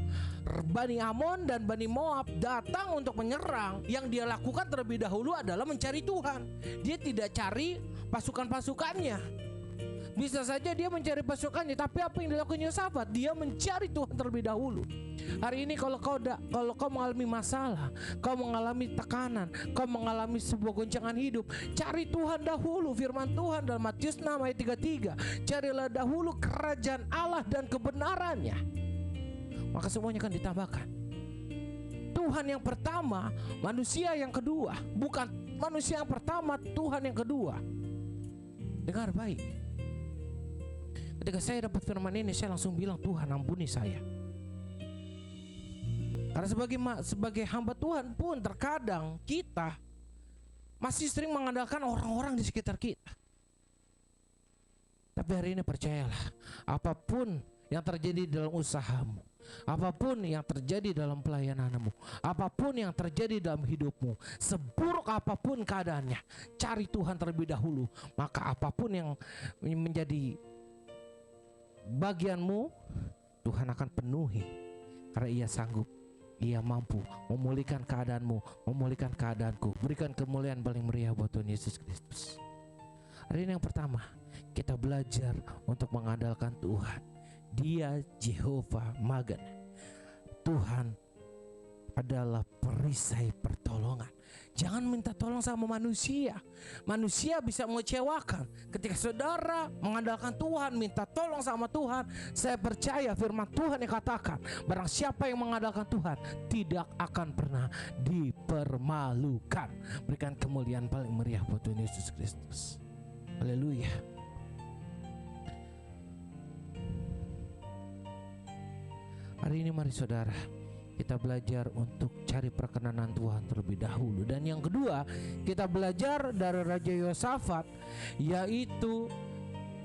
Bani Amon dan Bani Moab datang untuk menyerang, yang dia lakukan terlebih dahulu adalah mencari Tuhan. Dia tidak cari pasukan-pasukannya. Bisa saja dia mencari pasukannya, tapi apa yang dilakukan Yosafat? Dia mencari Tuhan terlebih dahulu. Hari ini kalau kau mengalami masalah, kau mengalami tekanan, kau mengalami sebuah goncangan hidup, cari Tuhan dahulu. Firman Tuhan dalam Matius 6 ayat 33, carilah dahulu kerajaan Allah dan kebenarannya, maka semuanya akan ditambahkan. Tuhan yang pertama, manusia yang kedua. Bukan manusia yang pertama, Tuhan yang kedua. Dengar baik. Ketika saya dapat firman ini, saya langsung bilang, Tuhan ampuni saya. Karena sebagai hamba Tuhan pun terkadang kita masih sering mengandalkan orang-orang di sekitar kita. Tapi hari ini percayalah, apapun yang terjadi dalam usahamu, apapun yang terjadi dalam pelayananmu, apapun yang terjadi dalam hidupmu, seburuk apapun keadaannya, cari Tuhan terlebih dahulu. Maka apapun yang menjadi bagianmu, Tuhan akan penuhi. Karena Ia sanggup, Ia mampu memulihkan keadaanmu, memulihkan keadaanku. Berikan kemuliaan paling meriah buat Tuhan Yesus Kristus. Hari ini yang pertama, kita belajar untuk mengandalkan Tuhan. Dia Jehovah Magen. Tuhan adalah perisai pertolongan. Jangan minta tolong sama manusia. Manusia bisa mengecewakan. Ketika saudara mengandalkan Tuhan, minta tolong sama Tuhan, saya percaya firman Tuhan yang katakan, barang siapa yang mengandalkan Tuhan tidak akan pernah dipermalukan. Berikan kemuliaan paling meriah buat Tuhan Yesus Kristus. Haleluya. Hari ini mari saudara, kita belajar untuk cari perkenanan Tuhan terlebih dahulu. Dan yang kedua, kita belajar dari Raja Yosafat, yaitu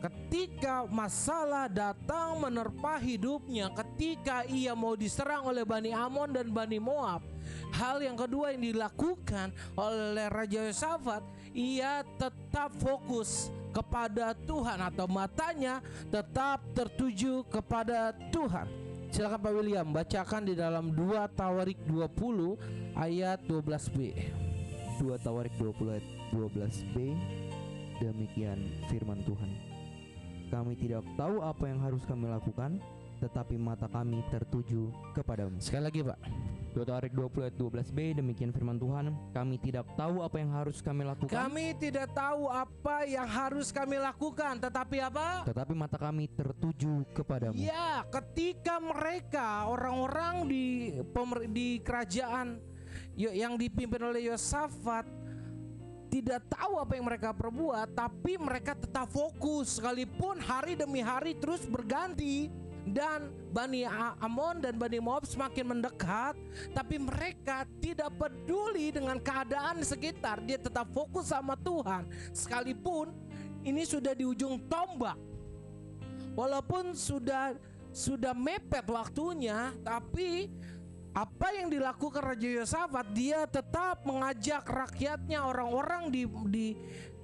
ketika masalah datang menerpa hidupnya, ketika ia mau diserang oleh Bani Amon dan Bani Moab, hal yang kedua yang dilakukan oleh Raja Yosafat, ia tetap fokus kepada Tuhan atau matanya tetap tertuju kepada Tuhan. Silakan Pak William bacakan di dalam 2 Tawarik 20 ayat 12b. 2 Tawarik 20 ayat 12b. Demikian firman Tuhan. Kami tidak tahu apa yang harus kami lakukan, tetapi mata kami tertuju kepadamu. Sekali lagi Pak. 2 Tawarik 20 ayat 12b. Demikian firman Tuhan. Kami tidak tahu apa yang harus kami lakukan. Kami tidak tahu apa yang harus kami lakukan, tetapi apa? Tetapi mata kami tertuju kepadamu. Ya, ketika mereka orang-orang di kerajaan yang dipimpin oleh Yosafat tidak tahu apa yang mereka perbuat, tapi mereka tetap fokus sekalipun hari demi hari terus berganti. Dan Bani Amon dan Bani Moab semakin mendekat, tapi mereka tidak peduli dengan keadaan sekitar. Dia tetap fokus sama Tuhan, sekalipun ini sudah di ujung tombak. Walaupun sudah mepet waktunya, tapi apa yang dilakukan Raja Yosafat, dia tetap mengajak rakyatnya, orang-orang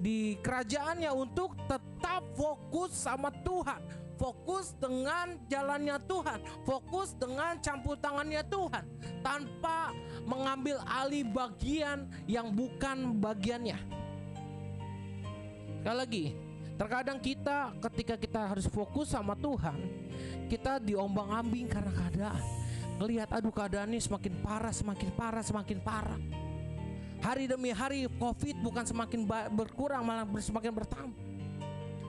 di kerajaannya untuk tetap fokus sama Tuhan. Fokus dengan jalannya Tuhan, fokus dengan campur tangannya Tuhan, tanpa mengambil alih bagian yang bukan bagiannya. Sekali lagi, Terkadang kita ketika kita harus fokus sama Tuhan, kita diombang-ambing karena keadaan. Ngelihat aduh keadaan ini semakin parah, semakin parah, semakin parah. Hari demi hari COVID bukan semakin berkurang, malah semakin bertambah.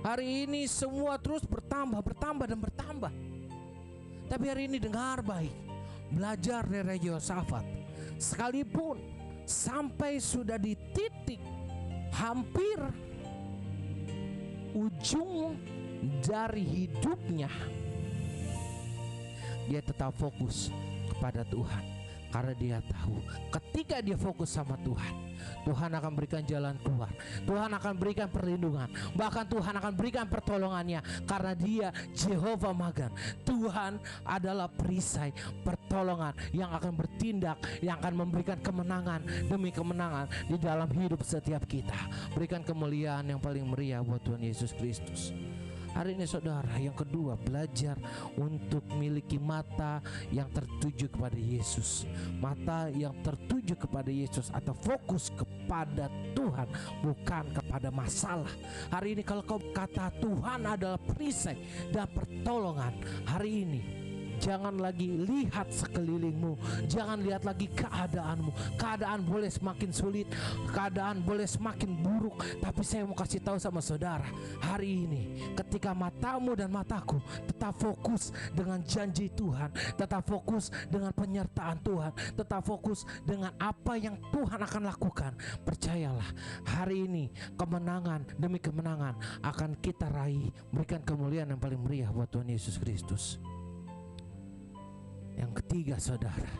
Hari ini semua terus bertambah dan bertambah. Tapi hari ini dengar baik, belajar dari Raja Yosafat. Sekalipun sampai sudah di titik hampir ujung dari hidupnya, dia tetap fokus kepada Tuhan. Karena dia tahu ketika dia fokus sama Tuhan, Tuhan akan berikan jalan keluar, Tuhan akan berikan perlindungan, bahkan Tuhan akan berikan pertolongannya. Karena dia Jehovah Magan, Tuhan adalah perisai pertolongan yang akan bertindak, yang akan memberikan kemenangan demi kemenangan di dalam hidup setiap kita. Berikan kemuliaan yang paling meriah buat Tuhan Yesus Kristus. Hari ini saudara, yang kedua, belajar untuk memiliki mata yang tertuju kepada Yesus. Mata yang tertuju kepada Yesus atau fokus kepada Tuhan, bukan kepada masalah. Hari ini kalau kau kata Tuhan adalah perisai dan pertolongan, hari ini jangan lagi lihat sekelilingmu, jangan lihat lagi keadaanmu. Keadaan boleh semakin sulit, keadaan boleh semakin buruk, tapi saya mau kasih tahu sama saudara, hari ini ketika matamu dan mataku tetap fokus dengan janji Tuhan, tetap fokus dengan penyertaan Tuhan, tetap fokus dengan apa yang Tuhan akan lakukan, percayalah hari ini kemenangan demi kemenangan akan kita raih. Berikan kemuliaan yang paling meriah buat Tuhan Yesus Kristus. Yang ketiga saudara,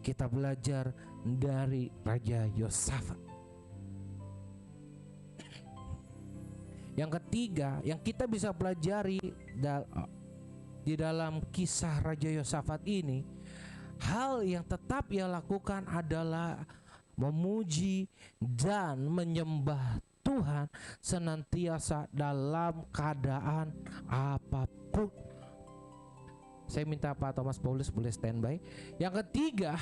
kita belajar dari Raja Yosafat. Yang ketiga yang kita bisa pelajari di dalam kisah Raja Yosafat ini, hal yang tetap ia lakukan adalah memuji dan menyembah Tuhan senantiasa dalam keadaan apapun. Saya minta Pak Thomas Paulus boleh standby. Yang ketiga,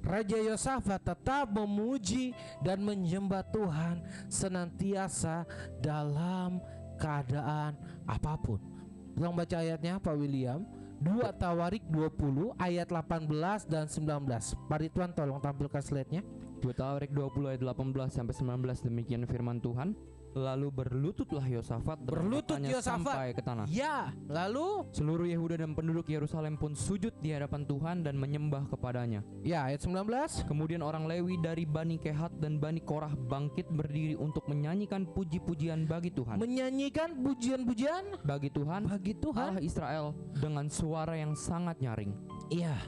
Raja Yosafat tetap memuji dan menyembah Tuhan senantiasa dalam keadaan apapun. Tolong baca ayatnya Pak William. 2 Tawarik 20 ayat 18 dan 19. Pak Ridwan tolong tampilkan slide-nya. 2 Tawarik 20 ayat 18 sampai 19, demikian firman Tuhan. Lalu berlututlah Yosafat dan matanya sampai ke tanah. Ya, lalu seluruh Yehuda dan penduduk Yerusalem pun sujud di hadapan Tuhan dan menyembah kepadanya. Ya, ayat 19. Kemudian orang Lewi dari Bani Kehat dan Bani Korah bangkit berdiri untuk menyanyikan puji-pujian bagi Tuhan. Menyanyikan pujian-pujian bagi Tuhan Allah Israel dengan suara yang sangat nyaring. Iya.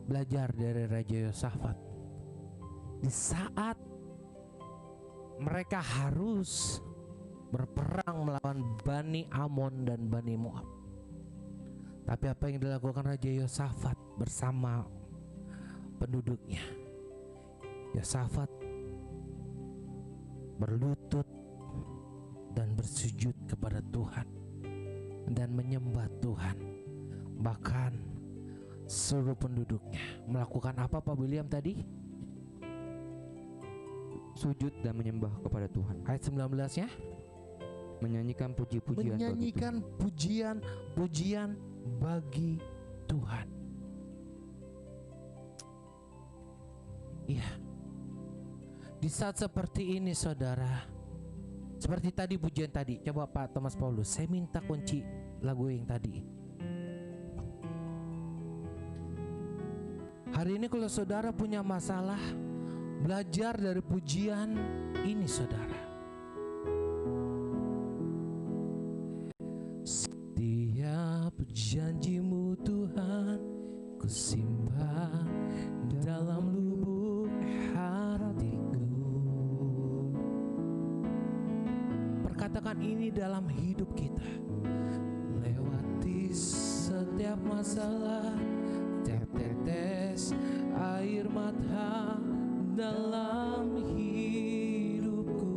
Belajar dari Raja Yosafat. Di saat mereka harus berperang melawan Bani Amon dan Bani Moab, tapi apa yang dilakukan Raja Yosafat bersama penduduknya? Yosafat berlutut dan bersujud kepada Tuhan dan menyembah Tuhan. Bahkan seluruh penduduknya melakukan apa Pak William tadi? Sujud dan menyembah kepada Tuhan. Ayat 19-nya, menyanyikan puji-pujian, menyanyikan pujian-pujian bagi Tuhan. Iya. Di saat seperti ini saudara, seperti tadi pujian tadi, coba Pak Thomas Paulus, saya minta kunci lagu yang tadi. Hari ini kalau saudara punya masalah, belajar dari pujian ini saudara. Setiap janjimu Tuhan kusimpan dalam lubuk hatiku. Perkatakan ini dalam hidup kita. Lewati setiap masalah, setiap tetes air mata dalam hidupku,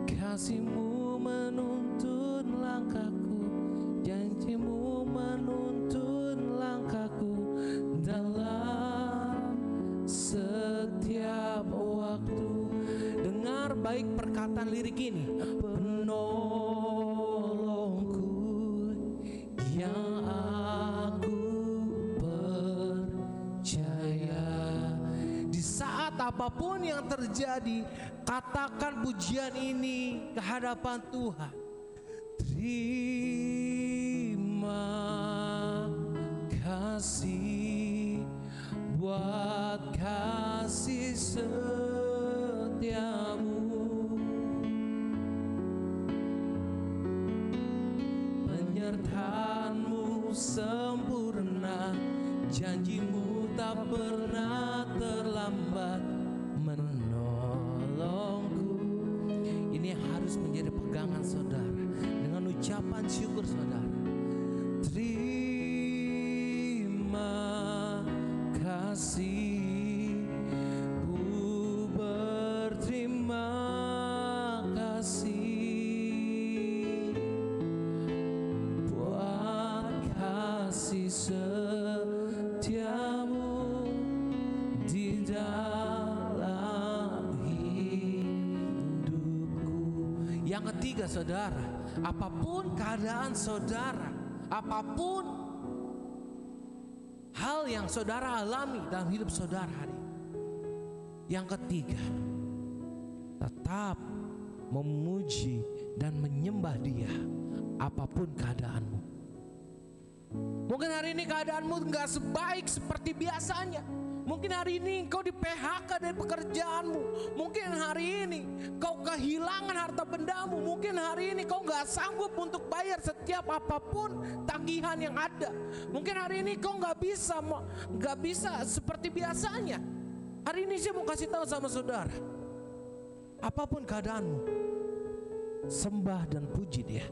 kasih-Mu menuntun langkahku, janji-Mu menuntun langkahku dalam perkataan lirik ini, penolongku yang aku percaya. Di saat apapun yang terjadi, katakan pujian ini ke hadapan Tuhan. Terima kasih buat kasih setiamu, penyertaanmu sempurna, janjimu tak pernah terlambat menolongku. Ini harus menjadi pegangan saudara dengan ucapan syukur saudara. Terima kasih, ku berterima kasih buat kasih setiamu di dalam hidupku. Yang ketiga saudara, apapun keadaan saudara, apapun hal yang saudara alami dalam hidup saudara hari ini, yang ketiga, tetap memuji dan menyembah Dia apapun keadaanmu. Mungkin hari ini keadaanmu gak sebaik seperti biasanya. Mungkin hari ini kau di PHK dari pekerjaanmu. Mungkin hari ini kau kehilangan harta bendamu. Mungkin hari ini kau gak sanggup untuk bayar setiap apapun tagihan yang ada. Mungkin hari ini kau gak bisa seperti biasanya. Hari ini saya mau kasih tahu sama saudara, apapun keadaanmu, sembah dan puji Dia.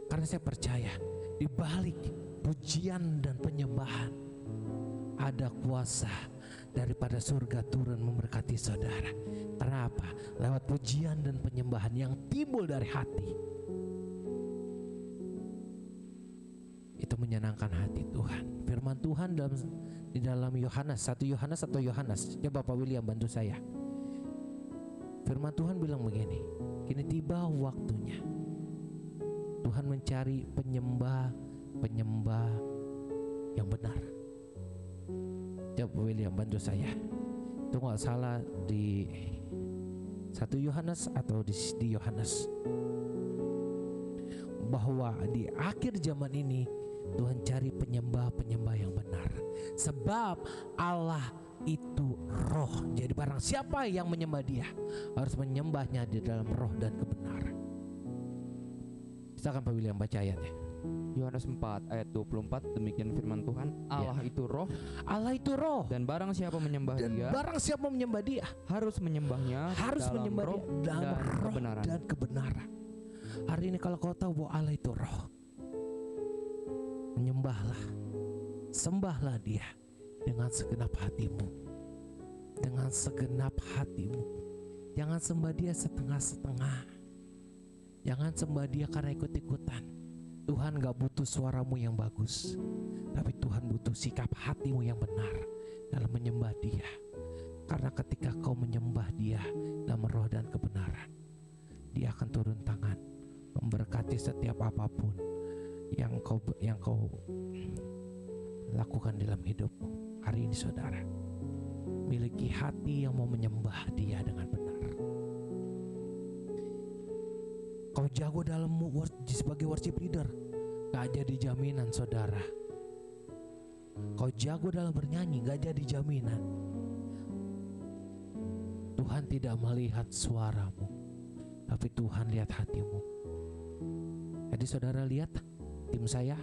Karena saya percaya di balik pujian dan penyembahan ada kuasa daripada surga turun memberkati saudara. Kenapa? Lewat pujian dan penyembahan yang timbul dari hati, itu menyenangkan hati Tuhan. Firman Tuhan di dalam Yohanes, 1 Yohanes atau Yohanes, coba Pak William bantu saya. Firman Tuhan bilang begini, kini tiba waktunya Tuhan mencari penyembah yang benar. Coba William bantu saya. Itu gak salah di 1 Yohanes atau di Yohanes, bahwa di akhir zaman ini Tuhan cari penyembah yang benar. Sebab Allah itu roh. Jadi barang siapa yang menyembah Dia harus menyembahnya di dalam roh dan kebenaran. Silakan Pak William baca ayatnya. Yohanes 4 ayat 24, demikian firman Tuhan, Allah itu roh. Allah itu roh. Dan barang siapa menyembah Dia, barang siapa menyembah Dia harus menyembahnya dalam roh dan kebenaran. Hari ini kalau kau tahu bahwa Allah itu roh, menyembahlah, sembahlah Dia dengan segenap hatimu. Dengan segenap hatimu. Jangan sembah Dia setengah-setengah. Jangan sembah Dia karena ikut-ikutan. Tuhan gak butuh suaramu yang bagus, tapi Tuhan butuh sikap hatimu yang benar dalam menyembah Dia. Karena ketika kau menyembah Dia dalam roh dan kebenaran, Dia akan turun tangan memberkati setiap apapun yang kau lakukan dalam hidupmu. Hari ini saudara, miliki hati yang mau menyembah Dia dengan benar. Kau jago dalam sebagai worship leader, gak jadi jaminan saudara. Kau jago dalam bernyanyi, gak jadi jaminan. Tuhan tidak melihat suaramu, tapi Tuhan lihat hatimu. Jadi saudara lihat tim saya,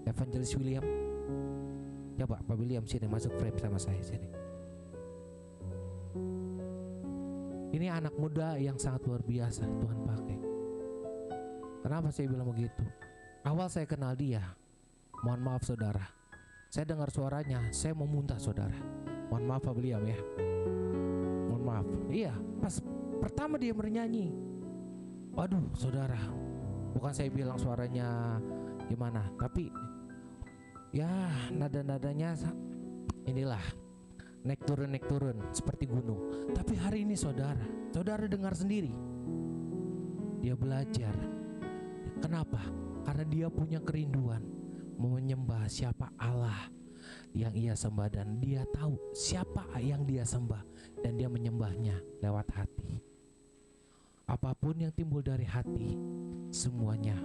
Evangelis William. Coba Pak William sini masuk frame sama saya sini. Ini anak muda yang sangat luar biasa Tuhan pakai. Kenapa saya bilang begitu? Awal saya kenal dia, mohon maaf saudara, saya dengar suaranya, saya mau muntah saudara. Mohon maaf Pak William ya. Mohon maaf. Iya, pas pertama dia bernyanyi, waduh saudara, bukan saya bilang suaranya gimana, tapi ya nada-nadanya inilah naik turun seperti gunung. Tapi hari ini saudara dengar sendiri, dia belajar. Kenapa? Karena dia punya kerinduan menyembah siapa Allah yang ia sembah, dan dia tahu siapa yang dia sembah, dan dia menyembahnya lewat hati. Apapun yang timbul dari hati, semuanya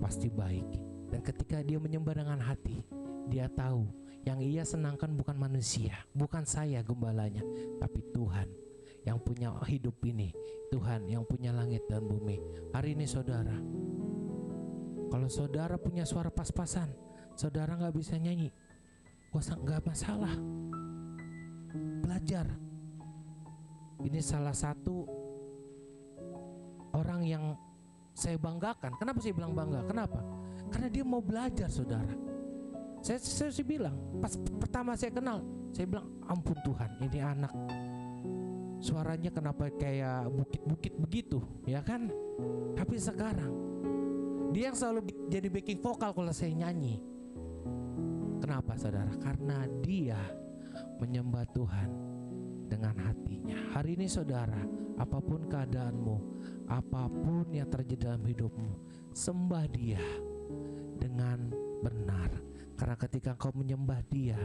pasti baik. Dan ketika dia menyembah dengan hati, dia tahu yang ia senangkan bukan manusia, bukan saya gembalanya, tapi Tuhan yang punya hidup ini, Tuhan yang punya langit dan bumi. Hari ini saudara, kalau saudara punya suara pas-pasan, saudara gak bisa nyanyi, gak masalah, belajar. Ini salah satu orang yang saya banggakan. Kenapa saya bilang bangga? Kenapa? Karena dia mau belajar saudara. Saya bilang, pas pertama saya kenal, saya bilang ampun Tuhan, ini anak suaranya kenapa kayak bukit-bukit begitu, ya kan? Tapi sekarang dia yang selalu jadi backing vokal kalau saya nyanyi. Kenapa saudara? Karena dia menyembah Tuhan dengan hatinya. Hari ini saudara, apapun keadaanmu, apapun yang terjadi dalam hidupmu, sembah dia dengan benar. Karena ketika kau menyembah dia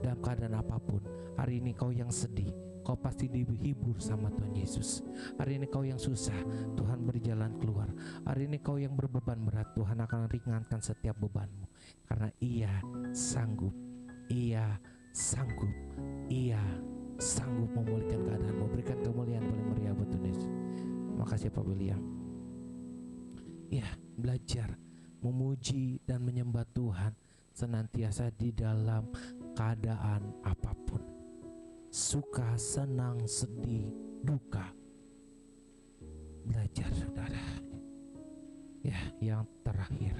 dalam keadaan apapun, hari ini kau yang sedih, kau pasti dihibur sama Tuhan Yesus. Hari ini kau yang susah, Tuhan beri jalan keluar. Hari ini kau yang berbeban berat, Tuhan akan ringankan setiap bebanmu. Karena Ia sanggup, Ia sanggup, Ia sanggup memulihkan keadaanmu. Berikan kemuliaan paling meriah buat Tuhan Yesus. Makasih Pak William. Ya, belajar memuji dan menyembah Tuhan senantiasa di dalam keadaan apapun, suka, senang, sedih, duka. Belajar saudara. Ya, yang terakhir,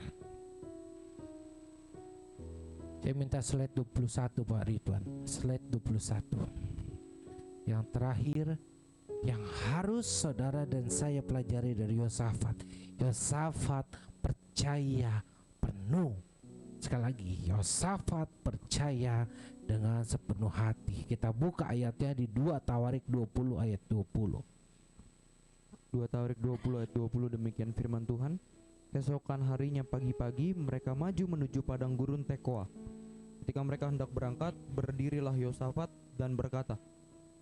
saya minta slide 21 Pak Ridwan, slide 21. Yang terakhir yang harus saudara dan saya pelajari dari Yosafat. Yosafat percaya penuh. Sekali lagi, Yosafat percaya dengan sepenuh hati. Kita buka ayatnya di 2 Tawarik 20 ayat 20. 2 Tawarik 20 ayat 20, demikian firman Tuhan. Keesokan harinya pagi-pagi mereka maju menuju padang gurun Tekoa. Ketika mereka hendak berangkat, berdirilah Yosafat dan berkata,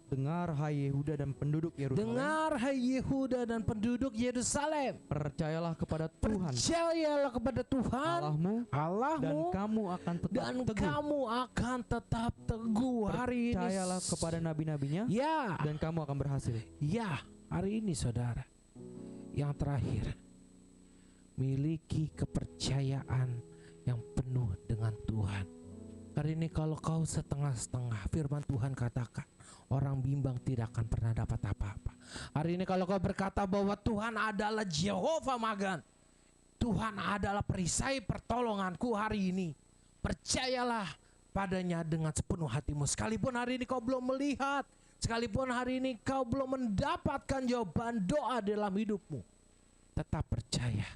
dengar hai Yehuda dan penduduk Yerusalem. Dengar hai Yehuda dan penduduk Yerusalem. Percayalah kepada Tuhan. Percayalah kepada Tuhan Allahmu, dan kamu akan tetap teguh. Kamu akan tetap teguh. Hari ini percayalah kepada nabi-nabinya. Ya. Dan kamu akan berhasil. Ya, hari ini saudara. Yang terakhir, miliki kepercayaan yang penuh dengan Tuhan. Hari ini kalau kau setengah-setengah, firman Tuhan katakan, orang bimbang tidak akan pernah dapat apa-apa. Hari ini kalau kau berkata bahwa Tuhan adalah Jehovah Magan, Tuhan adalah perisai pertolonganku hari ini, percayalah padanya dengan sepenuh hatimu. Sekalipun hari ini kau belum melihat, sekalipun hari ini kau belum mendapatkan jawaban doa dalam hidupmu, tetap percaya.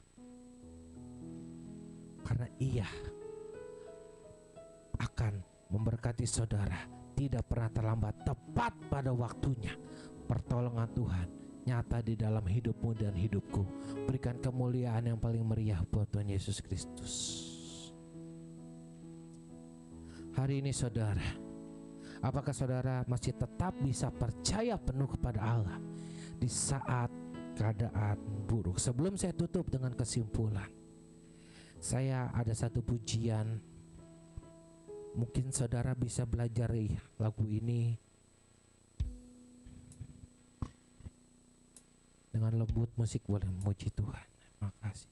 Karena Ia akan memberkati saudara, tidak pernah terlambat, tepat pada waktunya. Pertolongan Tuhan nyata di dalam hidupmu dan hidupku. Berikan kemuliaan yang paling meriah buat Tuhan Yesus Kristus. Hari ini saudara, apakah saudara masih tetap bisa percaya penuh kepada Allah di saat keadaan buruk? Sebelum saya tutup dengan kesimpulan, saya ada satu pujian. Mungkin saudara bisa belajar lagu ini dengan lembut, musik boleh memuji Tuhan. Makasih.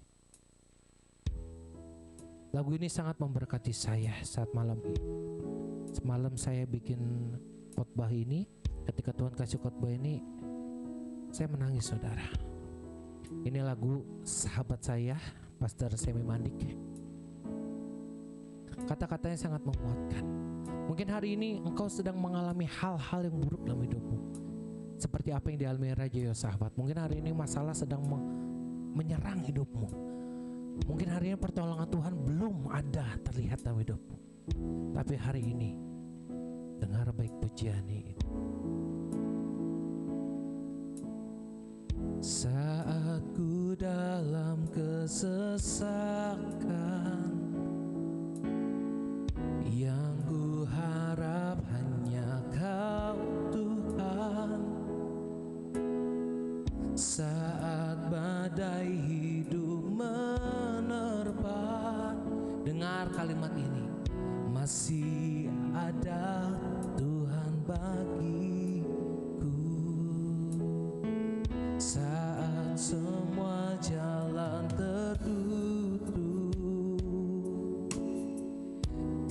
Lagu ini sangat memberkati saya saat malam ini. Semalam saya bikin khotbah ini, ketika Tuhan kasih khotbah ini, saya menangis saudara. Ini lagu sahabat saya, Pastor Semi Mandik. Kata-katanya sangat menguatkan. Mungkin hari ini engkau sedang mengalami hal-hal yang buruk dalam hidupmu, seperti apa yang dialami Raja Yosafat. Mungkin hari ini masalah sedang menyerang hidupmu. Mungkin hari ini pertolongan Tuhan belum ada terlihat dalam hidupmu. Tapi hari ini Dengar baik pujian ini. Saat ku dalam kesesakan, yang ku harap hanya Kau Tuhan. Saat badai hidup menerpa, dengar kalimat ini, masih ada Tuhan bagiku. Saat semua jalan tertutup,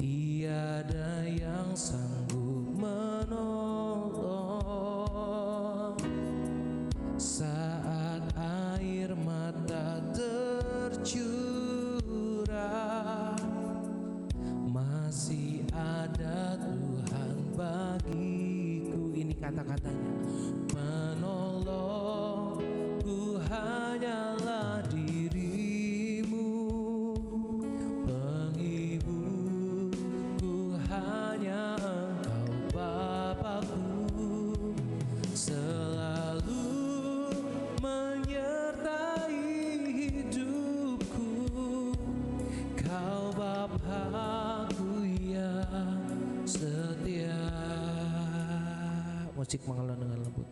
tiada yang sanggup menolong. Saat air mata tercurah, masih ada Tuhan bagiku. Ini kata-katanya, penolongku hanyalah dirimu, penghiburku hanya Engkau Bapakku, selalu menyertai hidupku. Kau Bapakku yang setia. Musik mengalun dengan lembut.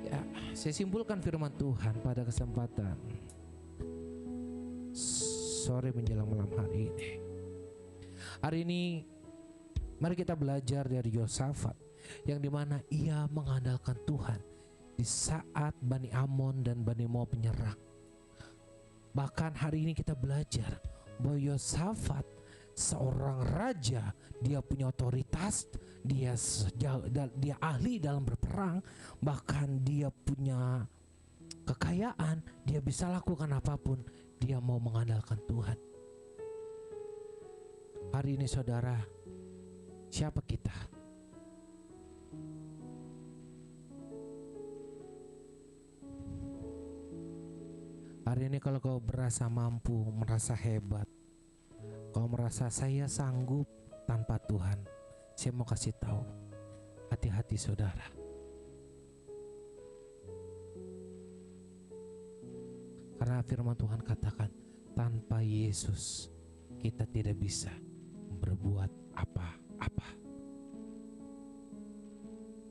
Ya, saya simpulkan firman Tuhan pada kesempatan sore menjelang malam hari ini. Hari ini mari kita belajar dari Yosafat, yang dimana ia mengandalkan Tuhan di saat Bani Amon dan Bani Moab menyerang. Bahkan hari ini kita belajar bahwa Yosafat seorang raja, dia punya otoritas, dia ahli dalam berperang, bahkan dia punya kekayaan, dia bisa lakukan apapun, dia mau mengandalkan Tuhan. Hari ini saudara, siapa kita? Hari ini kalau kau merasa mampu, merasa hebat, kau merasa saya sanggup tanpa Tuhan, saya mau kasih tahu, hati-hati saudara. Karena firman Tuhan katakan, tanpa Yesus kita tidak bisa berbuat apa-apa.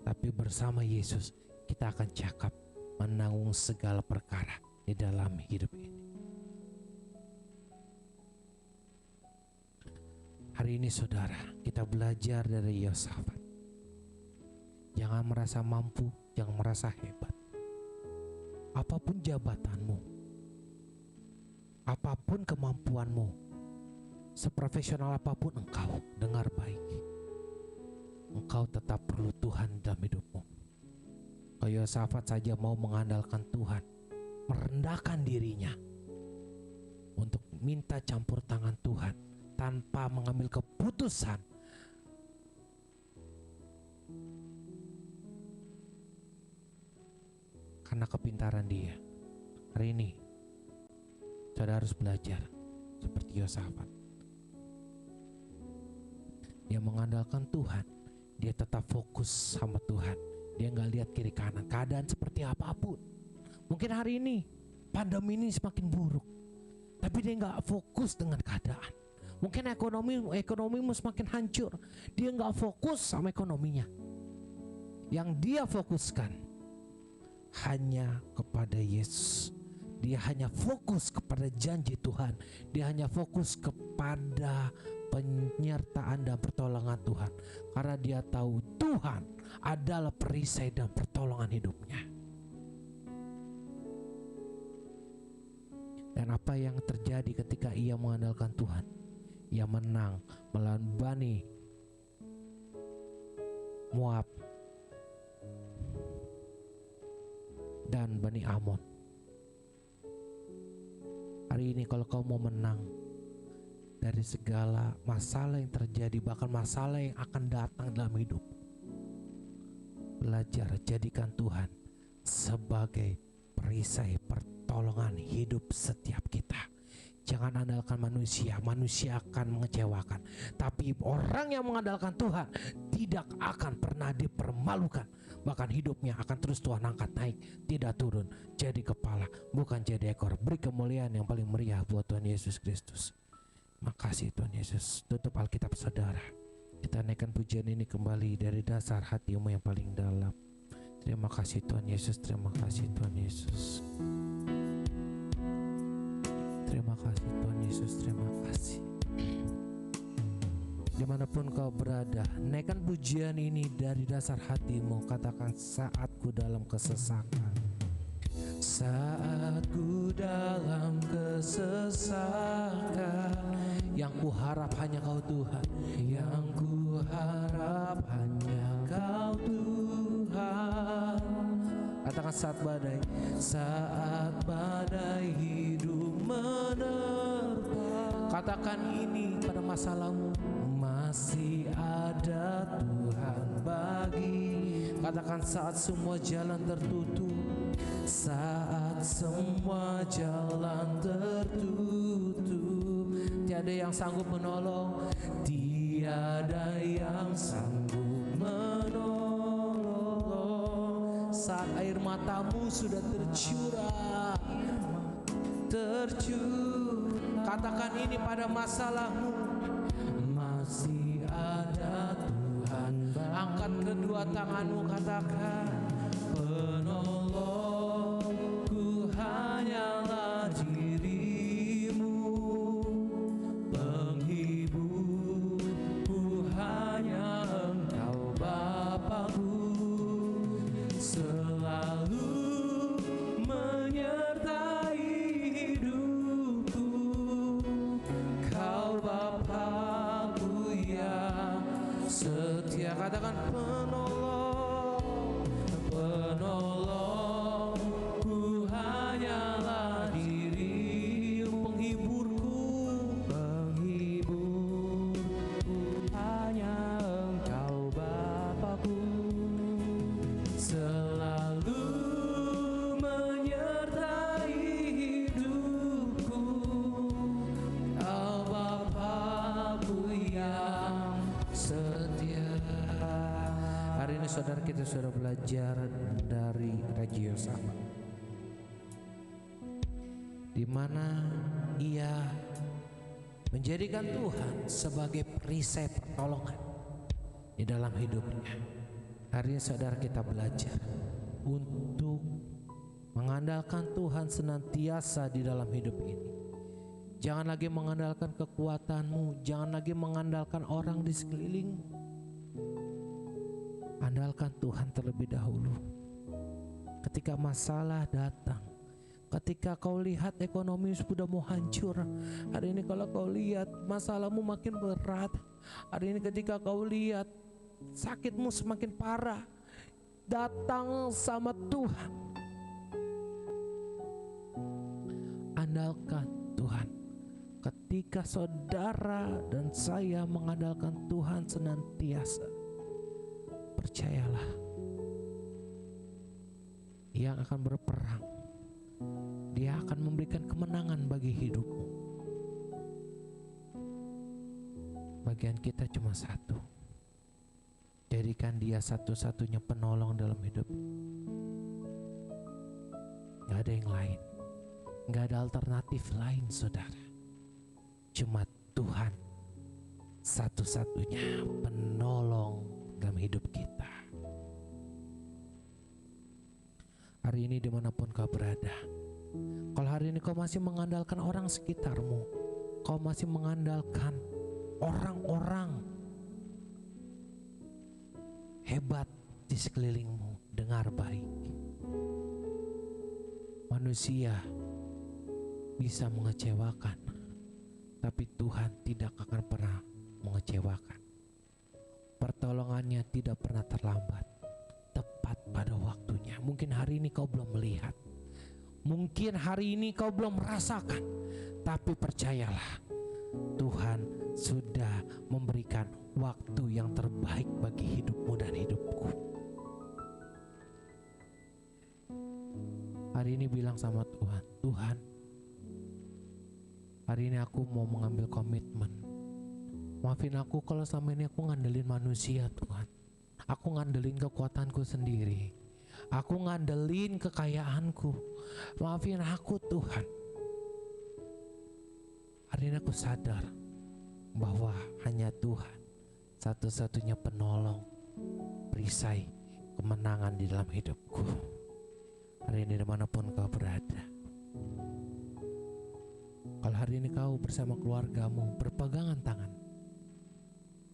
Tapi bersama Yesus kita akan cakap menanggung segala perkara di dalam hidup ini. Hari ini saudara, kita belajar dari Yosafat. Jangan merasa mampu, jangan merasa hebat. Apapun jabatanmu, apapun kemampuanmu, seprofesional apapun engkau, dengar baik, engkau tetap perlu Tuhan dalam hidupmu. Kalau Yosafat saja mau mengandalkan Tuhan, merendahkan dirinya untuk minta campur tangan Tuhan tanpa mengambil keputusan, karena kepintaran dia. Hari ini saudara harus belajar seperti Yosafat. Dia mengandalkan Tuhan, dia tetap fokus sama Tuhan. Dia gak lihat kiri kanan, keadaan seperti apapun. Mungkin hari ini pandemi ini semakin buruk, tapi dia gak fokus dengan keadaan. Mungkin ekonomimu semakin hancur, dia gak fokus sama ekonominya. Yang dia fokuskan hanya kepada Yesus. Dia hanya fokus kepada janji Tuhan. Dia hanya fokus kepada penyertaan dan pertolongan Tuhan. Karena dia tahu Tuhan adalah perisai dan pertolongan hidupnya. Dan apa yang terjadi ketika ia mengandalkan Tuhan? Ia menang melawan Bani Moab dan Bani Amon. Hari ini kalau kau mau menang dari segala masalah yang terjadi, bahkan masalah yang akan datang dalam hidup, belajar jadikan Tuhan sebagai perisai pertolongan hidup setiap kita. Jangan andalkan manusia, manusia akan mengecewakan. Tapi orang yang mengandalkan Tuhan tidak akan pernah dipermalukan. Bahkan hidupnya akan terus Tuhan angkat naik, tidak turun, jadi kepala, bukan jadi ekor. Beri kemuliaan yang paling meriah buat Tuhan Yesus Kristus. Makasih Tuhan Yesus. Tutup Alkitab saudara. Kita naikkan pujian ini kembali dari dasar hatimu yang paling dalam. Terima kasih Tuhan Yesus, terima kasih Tuhan Yesus. Terima kasih Tuhan Yesus, terima kasih. Dimanapun kau berada, naikkan pujian ini dari dasar hatimu. Katakan, saatku dalam kesesakan. Saatku dalam kesesakan, yang ku harap hanya kau Tuhan, yang ku harap hanya kau Tuhan. Katakan, saat badai hidup menerpa. Katakan ini pada masalahmu, masih ada Tuhan bagi. Katakan, saat semua jalan tertutup, saat semua jalan tertutup, tiada yang sanggup menolong, tiada yang sanggup menolong. Saat air matamu sudah tercurah, katakan ini pada masalahmu, masih ada Tuhan. Angkat kedua tanganmu, katakan, penolongku hanyalah dirimu, penghiburku hanya Engkau Bapa-Ku, selalu menyertai hidupku, Kau Bapa-Ku yang setia. Katakan, penolongku hanyalah dirimu, penghiburku hanya Engkau Bapa-Ku, selalu menyertai hidupku, Kau Bapa-Ku yang setia. Hari ini saudara, kita sudah belajar dari Raja Yosafat, di mana ia menjadikan Tuhan sebagai perisai pertolongan di dalam hidupnya. Hari ini saudara, kita belajar untuk mengandalkan Tuhan senantiasa di dalam hidup ini. Jangan lagi mengandalkan kekuatanmu, jangan lagi mengandalkan orang di sekelilingmu. Andalkan Tuhan terlebih dahulu. Ketika masalah datang, ketika kau lihat ekonomi sudah mau hancur, hari ini kalau kau lihat masalahmu makin berat, hari ini ketika kau lihat sakitmu semakin parah, datang sama Tuhan. Andalkan Tuhan. Ketika saudara dan saya mengandalkan Tuhan senantiasa, percayalah, Dia akan berperang. Dia akan memberikan kemenangan bagi hidupmu. Bagian kita cuma satu, jadikan Dia satu-satunya penolong dalam hidup. Gak ada yang lain, gak ada alternatif lain saudara. Cuma Tuhan satu-satunya penolong dalam hidup kita. Hari ini dimanapun kau berada, kalau hari ini kau masih mengandalkan orang sekitarmu, kau masih mengandalkan orang-orang hebat di sekelilingmu, dengar baik. Manusia bisa mengecewakan, tapi Tuhan tidak akan pernah mengecewakan. Pertolongannya tidak pernah terlambat, tepat pada waktunya. Mungkin hari ini kau belum melihat, mungkin hari ini kau belum merasakan, tapi percayalah, Tuhan sudah memberikan waktu yang terbaik bagi hidupmu dan hidupku. Hari ini bilang sama Tuhan, Tuhan, Hari ini aku mau mengambil komitmen. Maafin aku kalau selama ini aku ngandelin manusia Tuhan. Aku ngandelin kekuatanku sendiri. Aku ngandelin kekayaanku. Maafin aku Tuhan. Hari ini aku sadar bahwa hanya Tuhan satu-satunya penolong, perisai kemenangan di dalam hidupku. Hari ini dimanapun kau berada, kalau hari ini kau bersama keluargamu berpegangan tangan,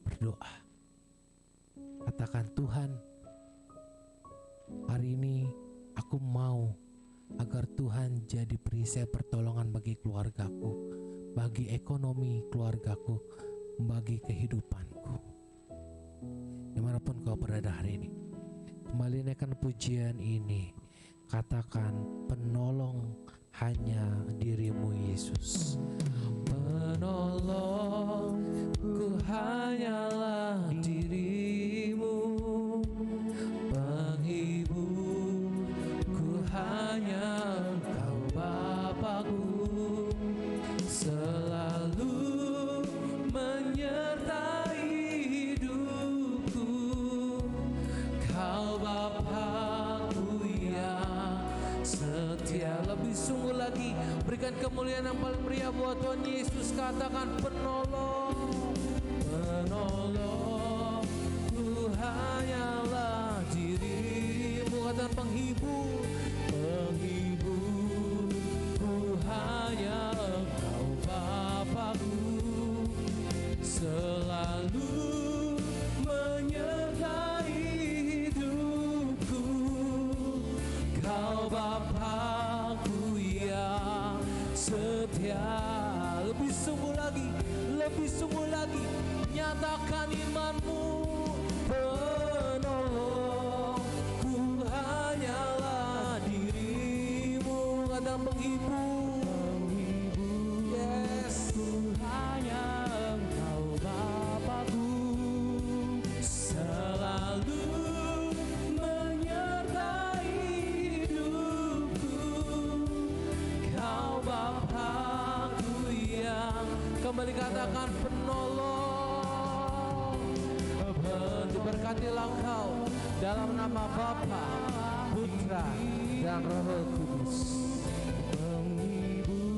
berdoa, katakan, Tuhan, hari ini aku mau agar Tuhan jadi perisai pertolongan bagi keluargaku, bagi ekonomi keluargaku, bagi kehidupanku. Dimanapun kau berada hari ini, kembali naikkan pujian ini. Katakan, penolong hanya dirimu Yesus. Penolongku hanyalah dirimu, penghiburku hanya Engkau Bapakku, selalu menyertai hidupku. Kau Bapakku yang setia. Lebih sungguh lagi, berikan kemuliaan yang paling meriah buat Tuhan Yesus. Katakan, penolong, penolongku hanyalah dirimu. Katakan, penghibur, penghiburku hanya Engkau Bapakku, selalu menyertai hidupku. Kau Bapakku yang setia. Lebih sungguh lagi, nyatakan imanmu. Penolongku hanyalah dirimu. Kata penghibur, yes, hanya Engkau Bapakku, selalu menyertai hidupku. Kau Bapakku yang, kembali katakan, penolong. Berkatilah Engkau dalam nama Bapa, Putra, dan Roh Kudus. Penghiburku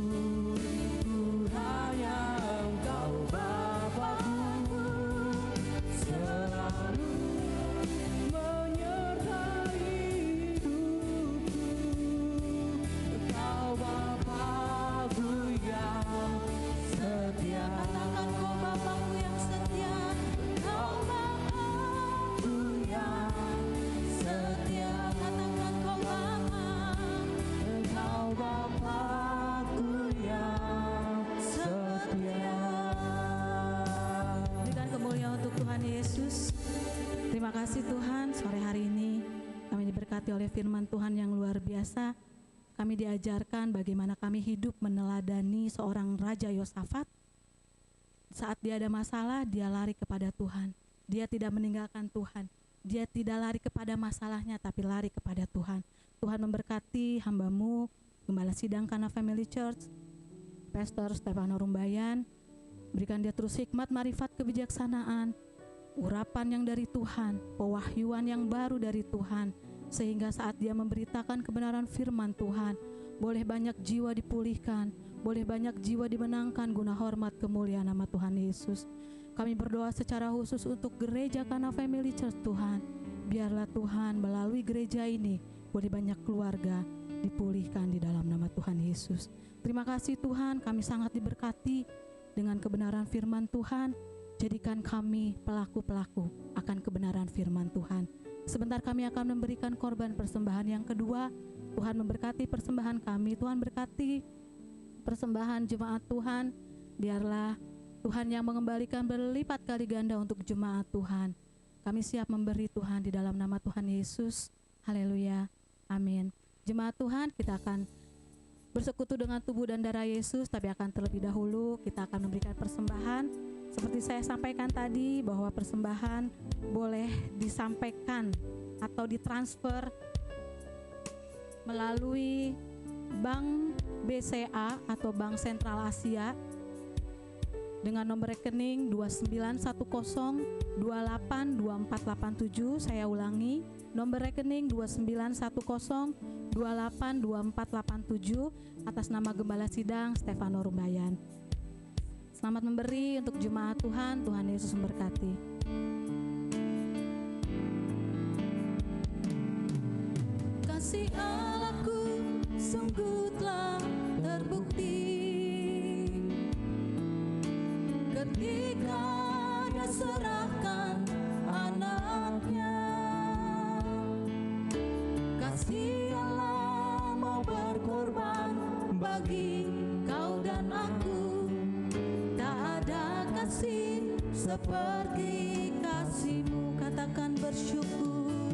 hanya Engkau Bapakku, selalu menyertai hidupku. Engkau Bapakku yang setia. Katakan, kau Bapakku yang setia. Kau Bapakku yang setia. Katakan, kau Bapakku yang setia. Berikan kemuliaan untuk Tuhan Yesus. Terima kasih Tuhan, sore hari ini kami diberkati oleh firman Tuhan yang luar biasa. Kami diajarkan bagaimana kami hidup meneladani seorang Raja Yosafat. Saat dia ada masalah, dia lari kepada Tuhan. Dia tidak meninggalkan Tuhan. Dia tidak lari kepada masalahnya, tapi lari kepada Tuhan. Tuhan memberkati hamba-Mu, Gembala Sidang Kana Family Church, Pastor Stefano Rumbayan. Berikan dia terus hikmat, marifat, kebijaksanaan, urapan yang dari Tuhan, pewahyuan yang baru dari Tuhan, sehingga saat dia memberitakan kebenaran firman Tuhan, boleh banyak jiwa dipulihkan, boleh banyak jiwa dimenangkan guna hormat kemuliaan nama Tuhan Yesus. Kami berdoa secara khusus untuk gereja Kana Family Church Tuhan. Biarlah Tuhan melalui gereja ini boleh banyak keluarga dipulihkan di dalam nama Tuhan Yesus. Terima kasih Tuhan, kami sangat diberkati dengan kebenaran firman Tuhan. Jadikan kami pelaku-pelaku akan kebenaran firman Tuhan. Sebentar kami akan memberikan korban persembahan yang kedua. Tuhan memberkati persembahan kami. Tuhan berkati persembahan jemaat Tuhan. Biarlah Tuhan yang mengembalikan berlipat kali ganda untuk jemaat Tuhan. Kami siap memberi Tuhan di dalam nama Tuhan Yesus. Haleluya. Amin. Jemaat Tuhan, kita akan bersekutu dengan tubuh dan darah Yesus, tapi akan terlebih dahulu kita akan memberikan persembahan. Seperti saya sampaikan tadi, bahwa persembahan boleh disampaikan atau ditransfer melalui Bank BCA atau Bank Sentral Asia dengan nomor rekening 2910282487. Saya ulangi, nomor rekening 2910282487 atas nama Gembala Sidang Stefano Rumbayan. Selamat memberi untuk jemaat Tuhan. Tuhan Yesus memberkati. Kasih Allahku sungguh telah terbukti ketika Dia serahkan anaknya. Kasih Allah mau berkorban bagi kau dan aku. Tak ada kasih seperti kasih-Mu. Katakan bersyukur,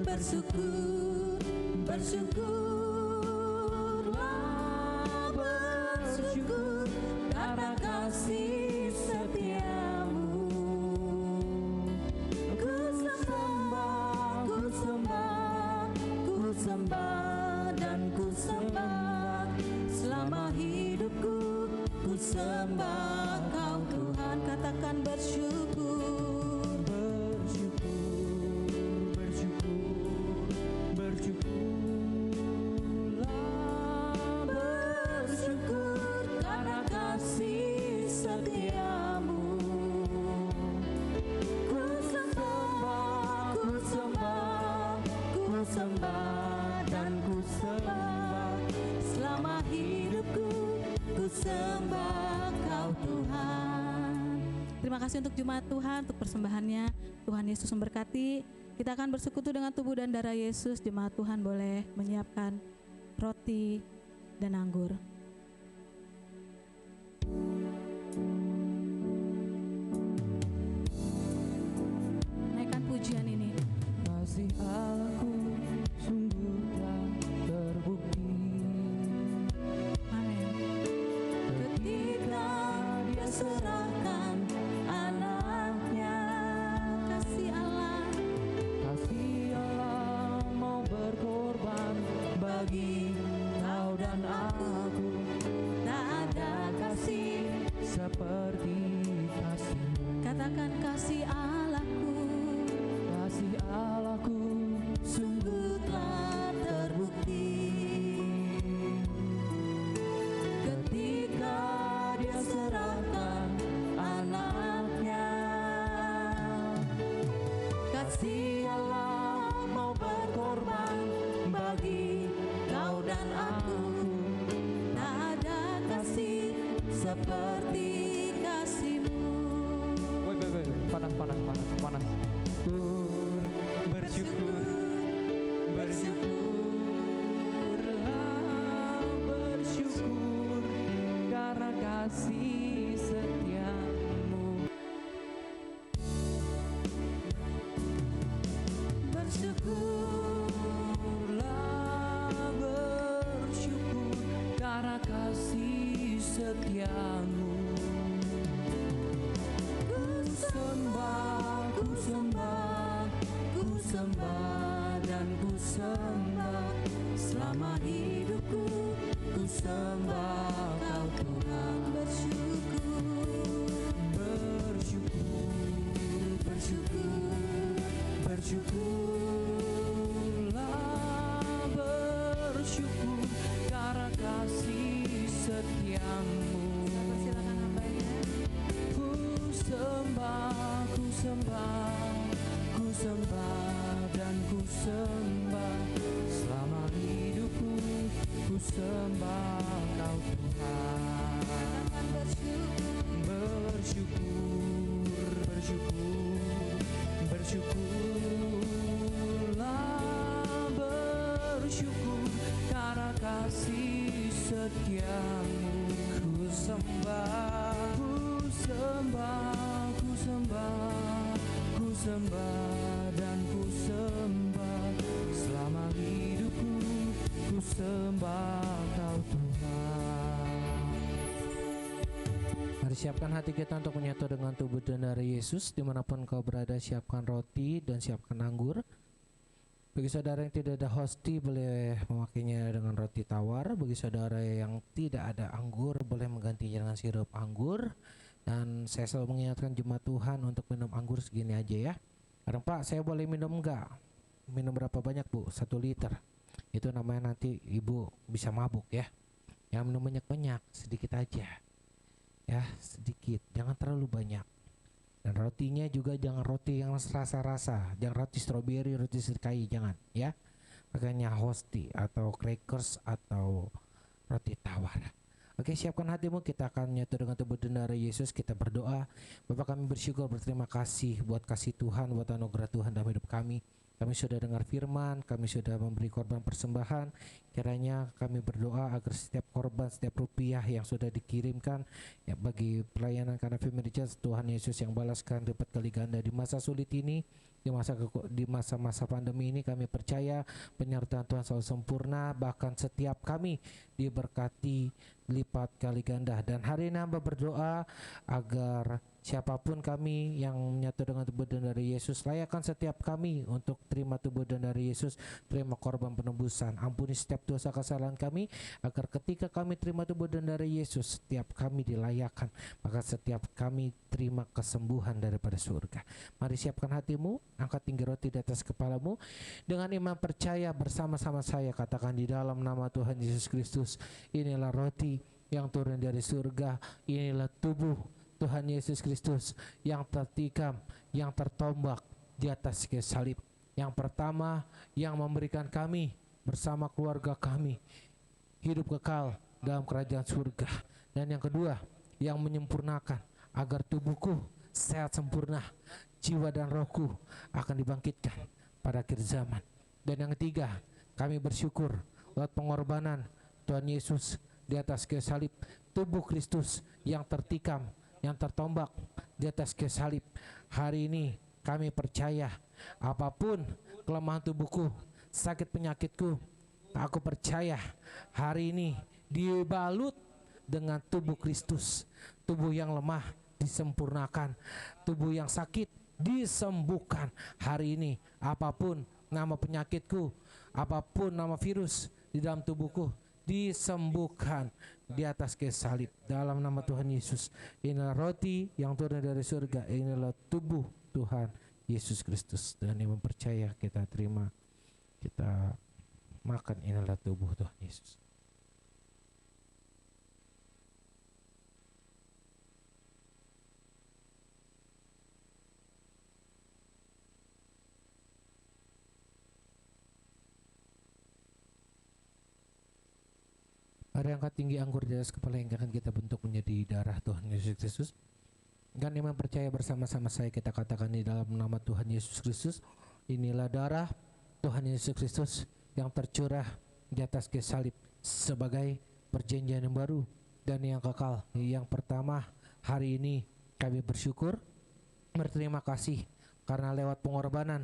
bersyukur, bersyukurlah, bersyukur karena kasih setia-Mu. Ku sembah, ku sembah, ku sembah dan ku sembah selama hidupku. Ku sembah Kau Tuhan. Katakan bersyukur, bersyukurlah, bersyukur karena kasih setia-Mu. Ku sembah, ku sembah, ku sembah dan ku sembah selama hidupku. Ku sembah Kau Tuhan. Terima kasih untuk jemaat Tuhan, untuk persembahannya. Tuhan Yesus memberkati. Kita akan bersekutu dengan tubuh dan darah Yesus. Jemaat Tuhan boleh menyiapkan roti dan anggur. Naikkan pujian ini. Kasih Allahku sungguh telah terbukti Amin. ketika Dia serahkan anaknya. Kasih Allah, Kasih Allah mau berkorban bagi kau dan aku. tak ada kasih. Seperti kasih-Mu. Katakan kasih Allahku Kasih Allahku sungguh telah terbukti ketika Dia serahkan anaknya. Kasih Allah mau berkorban bagi kau dan aku. tak ada kasih seperti kasih-Mu. Panas. Bersyukur, bersyukurlah, bersyukur karena kasih setia-Mu. Bersyukurlah, bersyukur karena kasih setia-Mu. Ku sembah, ku sembah, ku sembah dan ku sembah selama hidupku. Ku sembah Kau Tuhan. Bersyukurlah, bersyukur karena kasih setia-Mu. Silakan hambanya. Ku sembah, ku sembah, ku sembah dan ku sembah selama hidupku. Ku sembah Kau Tuhan. Bersyukur, bersyukurlah, bersyukur karena kasih setia-Mu. Ku sembah, ku sembah, ku sembah, ku sembah dan ku sembah selama hidupku. Ku sembah Kau Tuhan. Mari siapkan hati kita untuk menyatu dengan tubuh dan darah Yesus. Dimanapun kau berada, siapkan roti dan siapkan anggur. Bagi saudara yang tidak ada hosti boleh memakainya dengan roti tawar. Bagi saudara yang tidak ada anggur boleh menggantinya dengan sirup anggur. Dan saya selalu mengingatkan jemaat Tuhan untuk minum anggur segini aja ya. Kadang, Pak, saya boleh minum enggak? Minum berapa banyak, Bu? 1 liter. Itu namanya nanti ibu bisa mabuk ya. Yang minum banyak-banyak, sedikit aja ya, sedikit, jangan terlalu banyak. Dan rotinya juga jangan roti yang rasa-rasa, jangan roti stroberi, roti serkai, jangan ya. Makanya hosti atau crackers atau roti tawar. Oke, siapkan hatimu, kita akan nyatu dengan tubuh dan darah Yesus. Kita berdoa. Bapak, kami bersyukur, berterima kasih buat kasih Tuhan, buat anugerah Tuhan dalam hidup kami. Kami sudah dengar firman, kami sudah memberi korban persembahan. Kiranya kami berdoa agar setiap korban, setiap rupiah yang sudah dikirimkan ya bagi pelayanan karena Family Church, Tuhan Yesus yang balaskan lipat kali ganda di masa sulit ini, di masa-masa pandemi ini. Kami percaya penyertaan Tuhan selalu sempurna, bahkan setiap kami diberkati lipat kali ganda. Dan hari ini hamba berdoa agar siapapun kami yang menyatu dengan tubuh dan darah Yesus, layakkan setiap kami untuk terima tubuh dan darah Yesus, terima korban penebusan. Ampuni setiap dosa kesalahan kami, agar ketika kami terima tubuh dan darah Yesus, setiap kami dilayakkan, maka setiap kami terima kesembuhan daripada surga. Mari siapkan hatimu, angkat tinggi roti di atas kepalamu. Dengan iman percaya bersama-sama saya katakan di dalam nama Tuhan Yesus Kristus, inilah roti yang turun dari surga, inilah tubuh Tuhan Yesus Kristus yang tertikam, yang tertombak di atas kayu salib. Yang pertama, yang memberikan kami bersama keluarga kami hidup kekal dalam kerajaan surga. Dan yang kedua, yang menyempurnakan agar tubuhku sehat sempurna, jiwa dan rohku akan dibangkitkan pada akhir zaman. Dan yang ketiga, kami bersyukur lewat pengorbanan Tuhan Yesus di atas kayu salib, tubuh Kristus yang tertikam, yang tertombak di atas kayu salib. Hari ini kami percaya apapun kelemahan tubuhku, sakit penyakitku, aku percaya hari ini dibalut dengan tubuh Kristus. Tubuh yang lemah disempurnakan, tubuh yang sakit disembuhkan. Hari ini apapun nama penyakitku, apapun nama virus di dalam tubuhku, disembuhkan di atas kayu salib dalam nama Tuhan Yesus. Inilah roti yang turun dari surga, inilah tubuh Tuhan Yesus Kristus. Dan yang mempercaya kita terima, kita makan, inilah tubuh Tuhan Yesus. Mari angkat tinggi anggur di atas kepala yang akan kita bentuk menjadi darah Tuhan Yesus Kristus. Dan yang percaya bersama-sama saya kita katakan di dalam nama Tuhan Yesus Kristus, inilah darah Tuhan Yesus Kristus yang tercurah di atas kayu salib sebagai perjanjian yang baru dan yang kekal. Yang pertama, hari ini kami bersyukur, berterima kasih karena lewat pengorbanan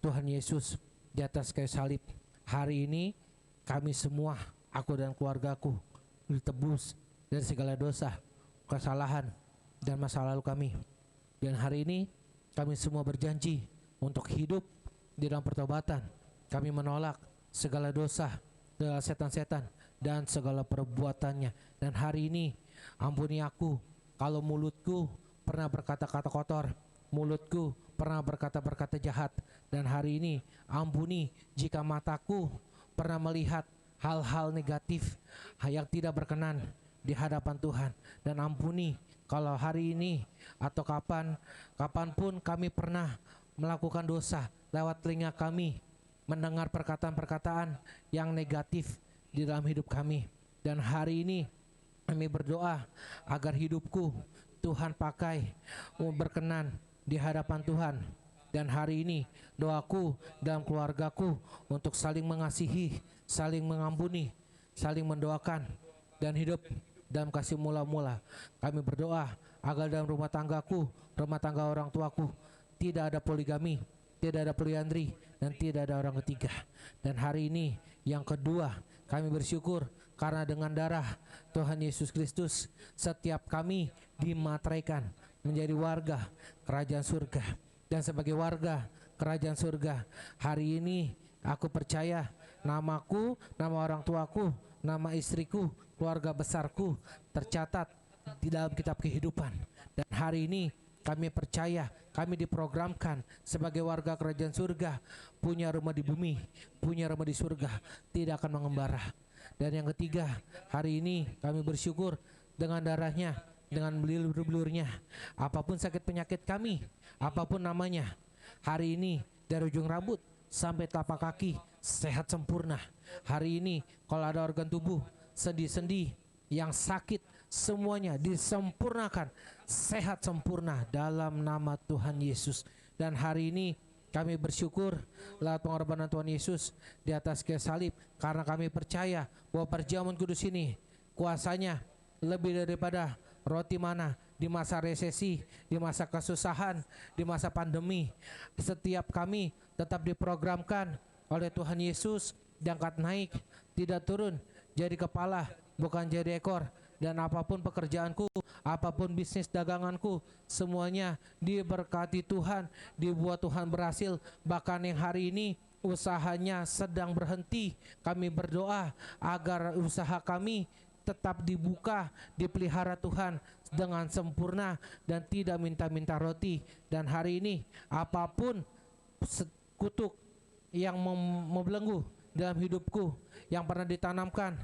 Tuhan Yesus di atas kayu salib, hari ini kami semua, aku dan keluargaku, ditebus dari segala dosa, kesalahan, dan masa lalu kami. Dan hari ini kami semua berjanji untuk hidup di dalam pertobatan. Kami menolak segala dosa, segala setan-setan, dan segala perbuatannya. Dan hari ini ampuni aku kalau mulutku pernah berkata-kata kotor, mulutku pernah berkata-berkata jahat. Dan hari ini ampuni jika mataku pernah melihat hal-hal negatif yang tidak berkenan di hadapan Tuhan. Dan ampuni kalau hari ini atau kapanpun kami pernah melakukan dosa lewat telinga kami, mendengar perkataan-perkataan yang negatif di dalam hidup kami. Dan hari ini kami berdoa agar hidupku Tuhan pakai berkenan di hadapan Tuhan. Dan hari ini doaku dalam keluargaku untuk saling mengasihi, saling mengampuni, saling mendoakan, dan hidup dalam kasih mula-mula. Kami berdoa agar dalam rumah tanggaku, rumah tangga orang tuaku, tidak ada poligami, tidak ada poliandri, dan tidak ada orang ketiga. Dan hari ini yang kedua, kami bersyukur karena dengan darah Tuhan Yesus Kristus, setiap kami dimateraikan menjadi warga kerajaan surga. Dan sebagai warga kerajaan surga, hari ini Aku percaya namaku, nama orang tuaku, nama istriku, keluarga besarku tercatat di dalam kitab kehidupan. Dan hari ini kami percaya, kami diprogramkan sebagai warga kerajaan surga, punya rumah di bumi, punya rumah di surga, tidak akan mengembara. Dan yang ketiga, hari ini kami bersyukur dengan darahnya, dengan belur-belurnya, apapun sakit penyakit kami, apapun namanya, hari ini dari ujung rambut sampai telapak kaki sehat sempurna. Hari ini kalau ada organ tubuh, sendi-sendi yang sakit, semuanya disempurnakan, sehat sempurna dalam nama Tuhan Yesus. Dan hari ini kami bersyukur lewat pengorbanan Tuhan Yesus di atas kayu salib, karena kami percaya bahwa perjamuan kudus ini kuasanya lebih daripada roti mana di masa resesi, di masa kesusahan, di masa pandemi. Setiap kami tetap diprogramkan oleh Tuhan Yesus, diangkat naik, tidak turun, jadi kepala bukan jadi ekor. Dan apapun pekerjaanku, apapun bisnis daganganku, semuanya diberkati Tuhan, dibuat Tuhan berhasil. Bahkan yang hari ini usahanya sedang berhenti, kami berdoa agar usaha kami tetap dibuka, dipelihara Tuhan dengan sempurna dan tidak minta-minta roti. Dan hari ini apapun kutuk yang membelenggu dalam hidupku, yang pernah ditanamkan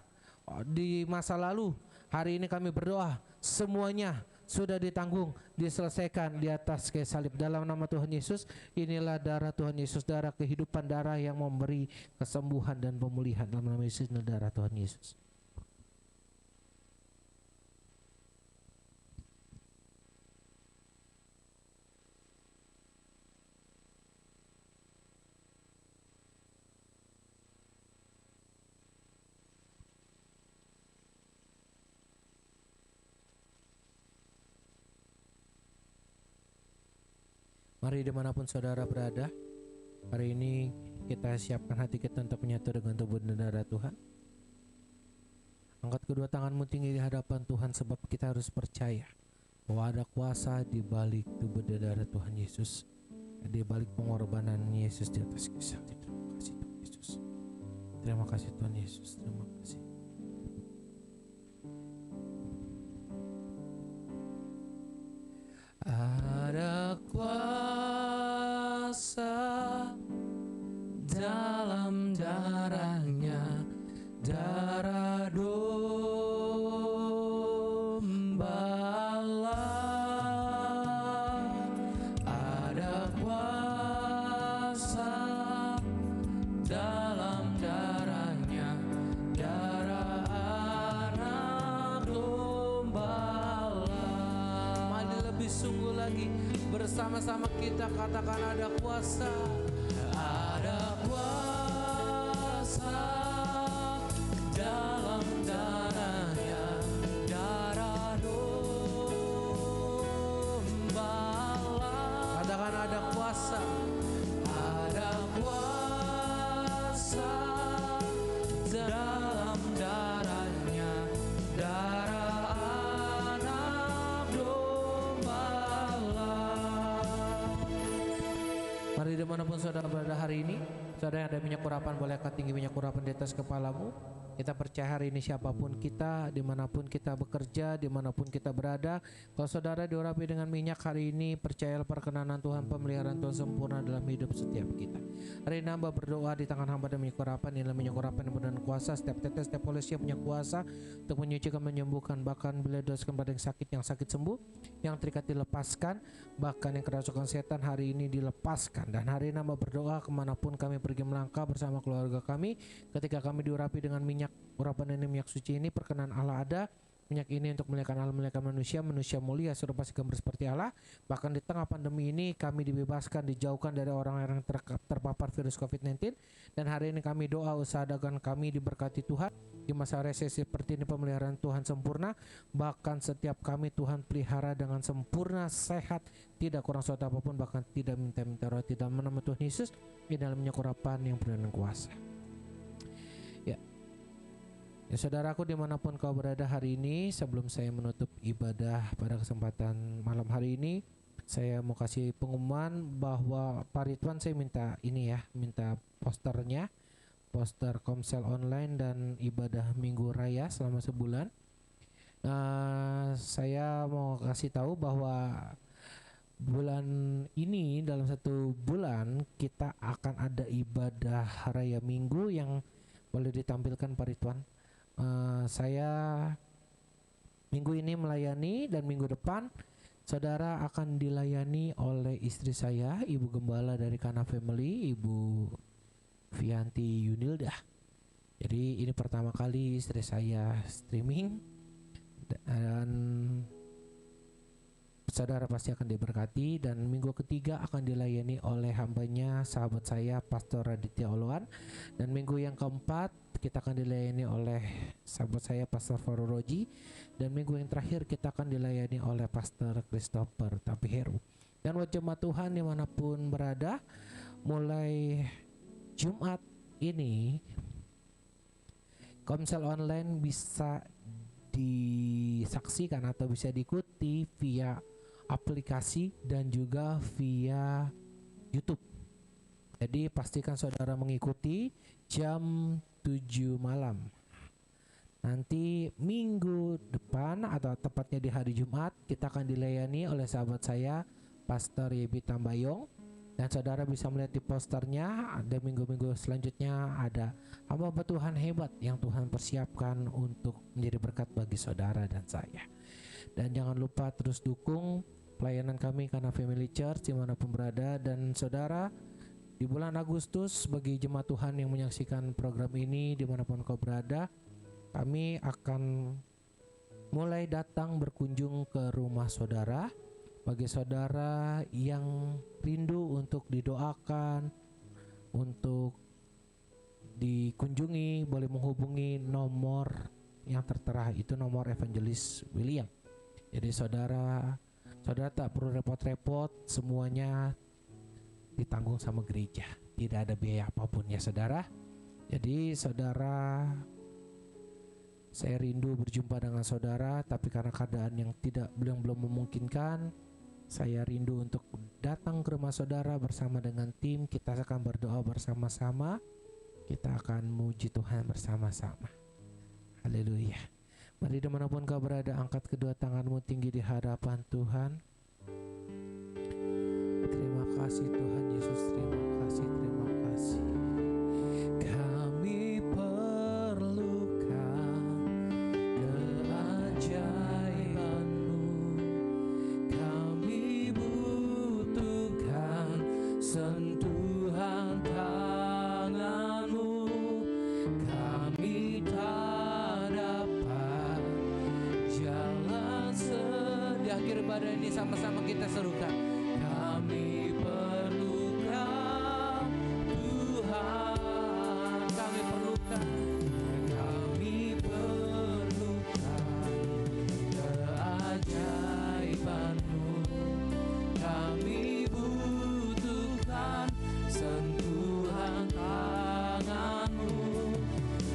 di masa lalu, hari ini kami berdoa semuanya sudah ditanggung, diselesaikan di atas kayu salib. Dalam nama Tuhan Yesus, inilah darah Tuhan Yesus, darah kehidupan, darah yang memberi kesembuhan dan pemulihan. Dalam nama Yesus, inilah darah Tuhan Yesus. Mari dimanapun saudara berada, hari ini kita siapkan hati kita untuk menyatu dengan tubuh dan darah Tuhan. Angkat kedua tanganmu tinggi di hadapan Tuhan, sebab kita harus percaya bahwa ada kuasa di balik tubuh dan darah Tuhan Yesus, di balik pengorbanan Yesus di atas kayu salib. Terima kasih Tuhan Yesus. Terima kasih Tuhan Yesus. Terima kasih. Ada kuasa dalam darahnya, darah dombala. Ada kuasa dalam darahnya, darah anak dombala. Mari lebih sungguh lagi bersama-sama kita katakan ada kuasa. Ada kuasa dalam darahnya, darah dombala. Katakan ada kuasa. Ada kuasa dalam darahnya, darah anak dombala. Mari dimanapun saudara berada hari ini, saudara yang ada minyak urapan, boleh angkat tinggi minyak urapan di atas kepalamu. Kita percaya hari ini siapapun kita, dimanapun kita bekerja, dimanapun kita berada, kalau saudara diurapi dengan minyak hari ini, percayalah perkenanan Tuhan, pemeliharaan Tuhan sempurna dalam hidup setiap kita. Hari ini hamba berdoa di tangan hamba dan minyak urapan, inilah minyak urapan yang benar kuasa. Setiap tetes, setiap olesnya punya kuasa untuk menyucikan, menyembuhkan. Bahkan bila didoskan pada yang sakit sembuh, yang terikat dilepaskan, bahkan yang kerasukan setan hari ini dilepaskan. Dan hari ini hamba berdoa kemanapun kami pergi melangkah bersama keluarga kami, ketika kami diurapi dengan minyak urapan ini, minyak suci ini, perkenan Allah ada. Minyak ini untuk memuliakan Allah, memuliakan manusia, manusia mulia serupa gambar seperti Allah. Bahkan di tengah pandemi ini kami dibebaskan, dijauhkan dari orang-orang yang terpapar virus COVID-19. Dan hari ini kami doa usaha dagang kami diberkati Tuhan. Di masa resesi seperti ini pemeliharaan Tuhan sempurna. Bahkan setiap kami Tuhan pelihara dengan sempurna, sehat, tidak kurang suatu apapun, bahkan tidak minta-minta roti. Dalam nama Tuhan Yesus, di dalam minyak urapan yang benar dan kuasa. Ya saudaraku dimanapun kau berada hari ini, sebelum saya menutup ibadah pada kesempatan malam hari ini, saya mau kasih pengumuman bahwa Pak Ridwan saya minta ini ya, minta posternya, poster Komsel online dan ibadah Minggu Raya selama sebulan. Saya mau kasih tahu bahwa bulan ini, dalam satu bulan kita akan ada ibadah Raya Minggu yang boleh ditampilkan Pak Ridwan. Saya minggu ini melayani, dan minggu depan saudara akan dilayani oleh istri saya, Ibu Gembala dari Kana Family, Ibu Vianti Yunilda. Jadi ini pertama kali istri saya streaming, dan saudara pasti akan diberkati. Dan minggu ketiga akan dilayani oleh hambanya, sahabat saya, Pastor Raditya Oloan. Dan minggu yang keempat kita akan dilayani oleh sahabat saya, Pastor Faru Roji. Dan minggu yang terakhir kita akan dilayani oleh Pastor Christopher Tapiheru. Dan buat jemaat Tuhan dimanapun berada, mulai Jumat ini Komsel online bisa disaksikan atau bisa diikuti via aplikasi dan juga via YouTube. Jadi pastikan saudara mengikuti jam 7 malam. Nanti minggu depan atau tepatnya di hari Jumat kita akan dilayani oleh sahabat saya, Pastor Yebi Tambayong. Dan saudara bisa melihat di posternya, ada minggu-minggu selanjutnya ada hamba Tuhan hebat yang Tuhan persiapkan untuk menjadi berkat bagi saudara dan saya. Dan jangan lupa terus dukung pelayanan kami Kana Family Church dimanapun berada. Dan saudara, di bulan Agustus bagi jemaat Tuhan yang menyaksikan program ini dimanapun kau berada, kami akan mulai datang berkunjung ke rumah saudara. Bagi saudara yang rindu untuk didoakan, untuk dikunjungi, boleh menghubungi nomor yang tertera, itu nomor Evangelis William. Jadi saudara tak perlu repot-repot, semuanya ditanggung sama gereja, tidak ada biaya apapun ya saudara. Jadi saudara, saya rindu berjumpa dengan saudara, tapi karena keadaan yang belum memungkinkan, saya rindu untuk datang ke rumah saudara bersama dengan tim. Kita akan berdoa bersama-sama, kita akan muji Tuhan bersama-sama. Haleluya. Mari dimanapun kau berada, angkat kedua tanganmu tinggi di hadapan Tuhan. Terima kasih Tuhan Yesus, terima kasih, terima kasih. Kami perlukan keajaiban-Mu, kami butuhkan sentuhan tangan-Mu, kami tak dapat jalan di akhir ibadah ini sama-sama kita serukan. Kami perlukan Tuhan, kami perlukan keajaiban-Mu, kami butuhkan sentuhan tangan-Mu,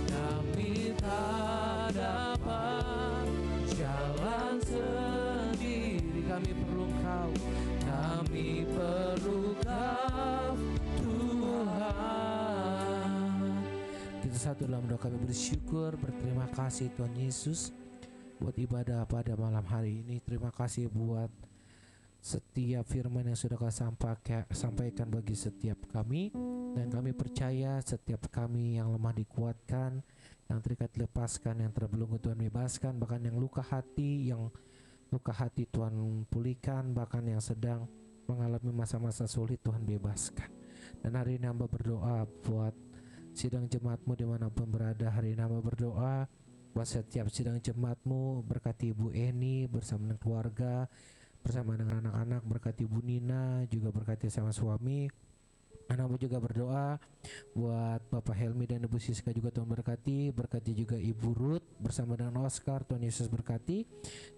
kami tak dapat jalan sendiri, kami perlu Kau, kami perlu Kau Tuhan. Kita satu dalam doa, kami bersyukur, berterima kasih Tuhan Yesus buat ibadah pada malam hari ini. Terima kasih buat setiap firman yang sudah Kau sampaikan bagi setiap kami. Dan kami percaya setiap kami yang lemah dikuatkan, yang terikat lepaskan, yang terbelenggu Tuhan bebaskan, bahkan yang luka hati Tuhan pulihkan, bahkan yang sedang mengalami masa-masa sulit Tuhan bebaskan. Dan hari ini hamba berdoa buat sidang jemaat-Mu dimanapun berada. Hari ini hamba berdoa buat setiap sidang jemaat-Mu, berkati Ibu Eni bersama dengan keluarga, bersama dengan anak-anak, berkati Ibu Nina, juga berkati sama suami. Dan hamba juga berdoa buat Bapak Helmi dan Ibu Siska, juga Tuhan berkati juga Ibu Ruth bersama dengan Oscar, Tuhan Yesus berkati.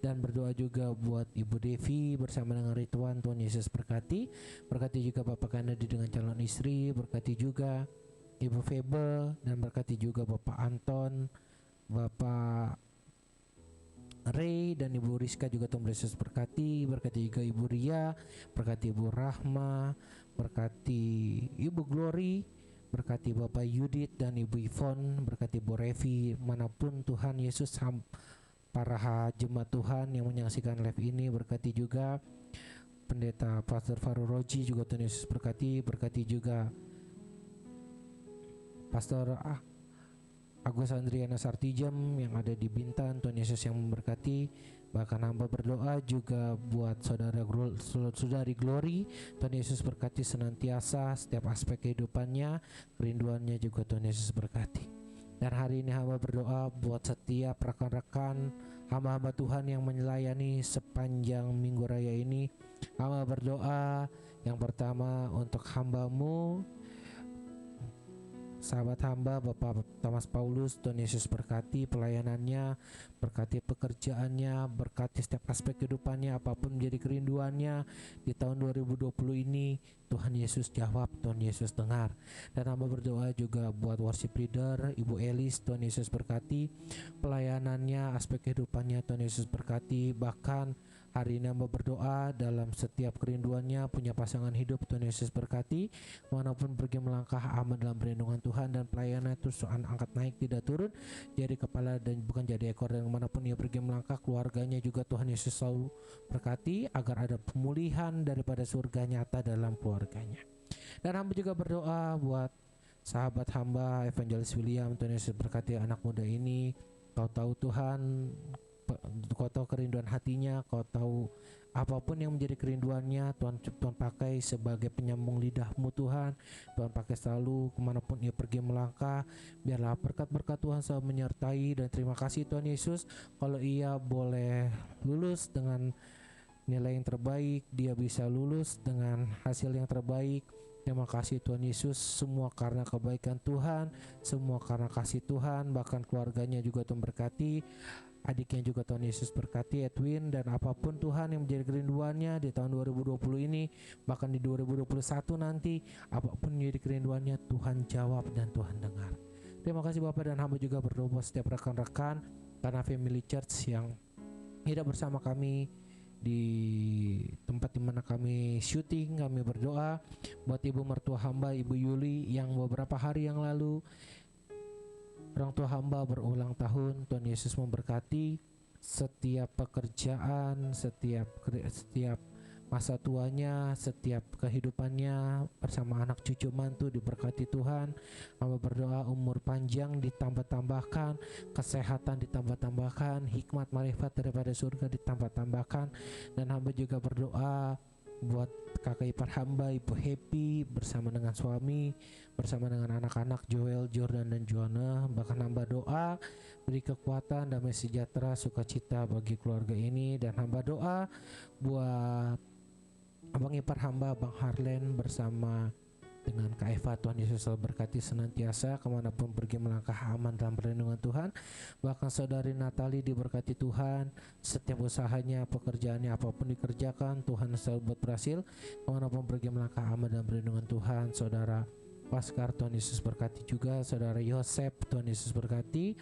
Dan berdoa juga buat Ibu Devi bersama dengan Ridwan, Tuhan Yesus berkati juga Bapak Kennedy dengan calon istri, berkati juga Ibu Febe, dan berkati juga Bapak Anton, Bapak Ray dan Ibu Rizka juga Tuhan Yesus berkati juga Ibu Ria, berkati Ibu Rahma, berkati Ibu Glory, berkati Bapak Yudit dan Ibu Yvonne, berkati Ibu Revi, manapun Tuhan Yesus, para jemaat Tuhan yang menyaksikan live ini, berkati juga Pendeta Pastor Faru Roji juga Tuhan Yesus berkati juga Pastor Agus Andriana Sartijam yang ada di Bintan, Tuhan Yesus yang memberkati. Bahkan hamba berdoa juga buat saudari Glory, Tuhan Yesus berkati senantiasa setiap aspek kehidupannya, kerinduannya juga Tuhan Yesus berkati. Dan hari ini hamba berdoa buat setiap rekan-rekan hamba-hamba Tuhan yang melayani sepanjang minggu raya ini. Hamba berdoa yang pertama untuk hambamu, sahabat hamba Bapak Thomas Paulus, Tuhan Yesus berkati pelayanannya, berkati pekerjaannya, berkati setiap aspek kehidupannya, apapun menjadi kerinduannya di tahun 2020 ini. Tuhan Yesus jawab, Tuhan Yesus dengar. Dan hamba berdoa juga buat worship leader Ibu Elis, Tuhan Yesus berkati pelayanannya, aspek kehidupannya, Tuhan Yesus berkati. Bahkan hari ini hamba berdoa dalam setiap kerinduannya, punya pasangan hidup, Tuhan Yesus berkati. Manapun pergi melangkah aman dalam perlindungan Tuhan, dan pelayanan terus angkat naik tidak turun, jadi kepala dan bukan jadi ekor. Dan manapun ia pergi melangkah, keluarganya juga Tuhan Yesus selalu berkati agar ada pemulihan daripada surga nyata dalam keluarganya. Dan hamba juga berdoa buat sahabat hamba Evangelis William, Tuhan Yesus berkati anak muda ini. Kau tahu Tuhan, Kau tahu kerinduan hatinya, Kau tahu apapun yang menjadi kerinduannya. Tuhan pakai sebagai penyambung lidahmu Tuhan. Tuhan pakai selalu kemanapun ia pergi melangkah. Biarlah berkat-berkat Tuhan selalu menyertai. Dan terima kasih Tuhan Yesus, kalau ia boleh lulus dengan nilai yang terbaik, dia bisa lulus dengan hasil yang terbaik. Terima kasih Tuhan Yesus, semua karena kebaikan Tuhan, semua karena kasih Tuhan. Bahkan keluarganya juga Tuhan berkati, adiknya juga Tuhan Yesus berkati, Edwin. Dan apapun Tuhan yang menjadi kerinduannya di tahun 2020 ini, bahkan di 2021 nanti, apapun menjadi kerinduannya, Tuhan jawab dan Tuhan dengar. Terima kasih Bapak, dan hamba juga berdoa buat setiap rekan-rekan karena Family Church yang hidup bersama kami di tempat dimana kami syuting. Kami berdoa buat ibu mertua hamba, Ibu Yuli, yang beberapa hari yang lalu orang tua hamba berulang tahun. Tuhan Yesus memberkati setiap pekerjaan, setiap masa tuanya, setiap kehidupannya bersama anak cucu mantu diberkati Tuhan. Hamba berdoa umur panjang ditambah-tambahkan, kesehatan ditambah-tambahkan, hikmat marifat daripada surga ditambah-tambahkan. Dan hamba juga berdoa buat kakak ipar hamba, Ibu Happy, bersama dengan suami, bersama dengan anak-anak Joel, Jordan, dan Joanna. Bahkan hamba doa beri kekuatan, damai sejahtera, sukacita bagi keluarga ini. Dan hamba doa buat abang ipar hamba, Bang Harlen, bersama dengan Kak Eva. Tuhan Yesus selalu berkati senantiasa kemanapun pergi melangkah aman dalam perlindungan Tuhan. Bahkan saudari Natali diberkati Tuhan, setiap usahanya, pekerjaannya, apapun dikerjakan, Tuhan selalu buat berhasil kemanapun pergi melangkah aman dalam perlindungan Tuhan. Saudara Paskar, Tuhan Yesus berkati juga. Saudara Yosep, Tuhan Yesus berkati.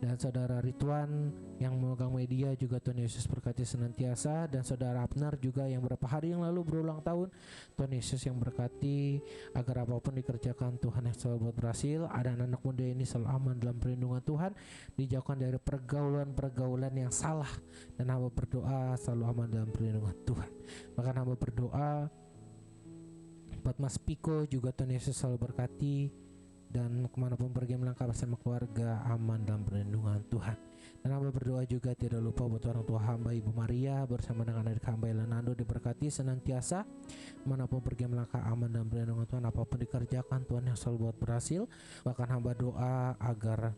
Dan saudara Ridwan yang memegang media juga Tuhan Yesus berkati senantiasa. Dan saudara Abner juga yang beberapa hari yang lalu berulang tahun, Tuhan Yesus yang berkati agar apapun dikerjakan Tuhan yang selalu buat berhasil. Ada anak muda ini selalu aman dalam perlindungan Tuhan, dijauhkan dari pergaulan-pergaulan yang salah, dan hamba berdoa selalu aman dalam perlindungan Tuhan. Bahkan hamba berdoa buat Mas Piko juga Tuhan Yesus selalu berkati, dan kemanapun pergi melangkah bersama keluarga aman dalam perlindungan Tuhan. Dan hamba berdoa juga tidak lupa buat orang tua hamba Ibu Maria bersama dengan adik hamba Elenando diberkati senantiasa kemanapun pergi melangkah aman dalam perlindungan Tuhan. Apapun dikerjakan Tuhan yang selalu buat berhasil. Bahkan hamba doa agar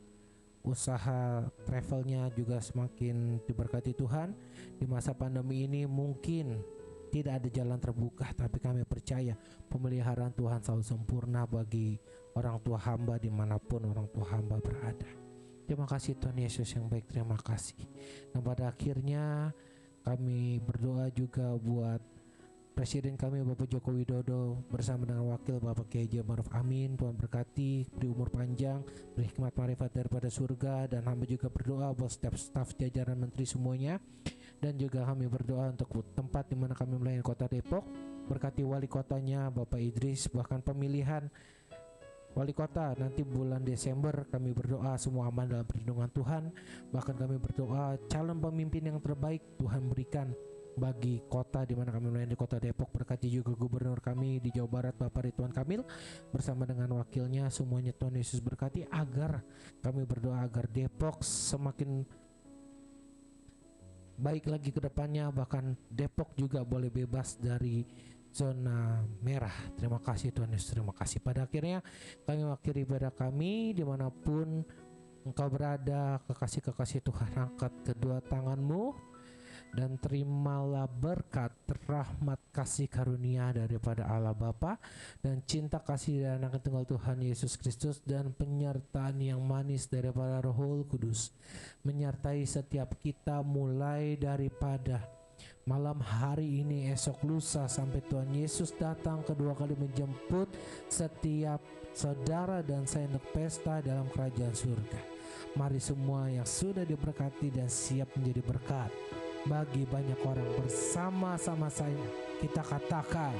usaha travelnya juga semakin diberkati Tuhan. Di masa pandemi ini mungkin tidak ada jalan terbuka, tapi kami percaya pemeliharaan Tuhan selalu sempurna bagi orang tua hamba dimanapun orang tua hamba berada. Terima kasih Tuhan Yesus yang baik, terima kasih. Dan pada akhirnya kami berdoa juga buat Presiden kami Bapak Joko Widodo bersama dengan Wakil Bapak Kiai Haji Ma'ruf Amin. Tuhan berkati, beri umur panjang, beri hikmat marifat daripada surga. Dan hamba juga berdoa buat setiap staf jajaran menteri semuanya. Dan juga kami berdoa untuk tempat di mana kami melayani Kota Depok. Berkati wali kotanya Bapak Idris, bahkan pemilihan wali kota nanti bulan Desember, kami berdoa semua aman dalam perlindungan Tuhan. Bahkan kami berdoa calon pemimpin yang terbaik Tuhan berikan bagi kota di mana kami melayani, Kota Depok. Berkati juga gubernur kami di Jawa Barat Bapak Ridwan Kamil bersama dengan wakilnya, semuanya Tuhan Yesus berkati. Agar kami berdoa agar Depok semakin baik lagi ke depannya, bahkan Depok juga boleh bebas dari zona merah. Terima kasih Tuhan Yesus, terima kasih. Pada akhirnya kami mengakhiri ibadah kami dimanapun engkau berada. Kekasih-kekasih Tuhan, angkat kedua tanganmu dan terimalah berkat, rahmat, kasih karunia daripada Allah Bapa dan cinta kasih dan anak tunggal Tuhan Yesus Kristus dan penyertaan yang manis daripada Roh Kudus menyertai setiap kita mulai daripada malam hari ini, esok lusa, sampai Tuhan Yesus datang kedua kali menjemput setiap saudara dan saya untuk pesta dalam kerajaan surga. Mari semua yang sudah diberkati dan siap menjadi berkat bagi banyak orang, bersama-sama saya kita katakan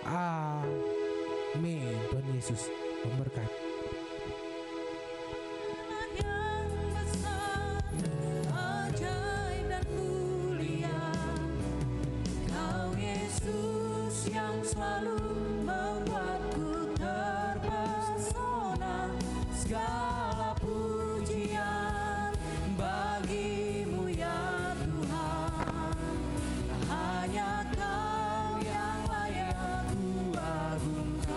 amin. Tuhan Yesus memberkati. Selalu membuatku terpesona, segala pujian bagimu ya Tuhan. Hanya Kau yang layak ku agungkan.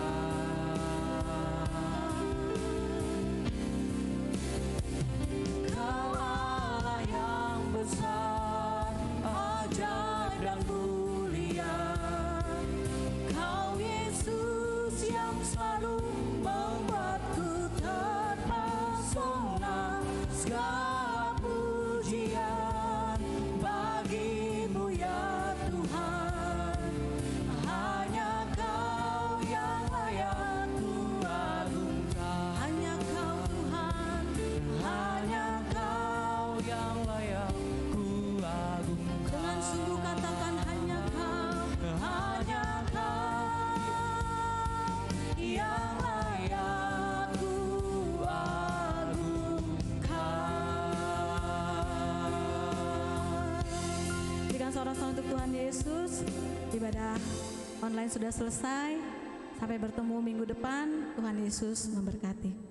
Kau Allah yang besar, ajaib dan mulia. Yang selalu membuatku terpesona, segala pujian bagimu ya Tuhan. Hanya Kau yang layak ku agungkan. Hanya Kau Tuhan, hanya Kau yang layak ku agungkan. Dengan sungguh katakan hanya Kau, hanya Kau yang layak ku agungkan. Berikan sorak-sorai untuk Tuhan Yesus. Ibadah online sudah selesai. Sampai bertemu minggu depan. Tuhan Yesus memberkati.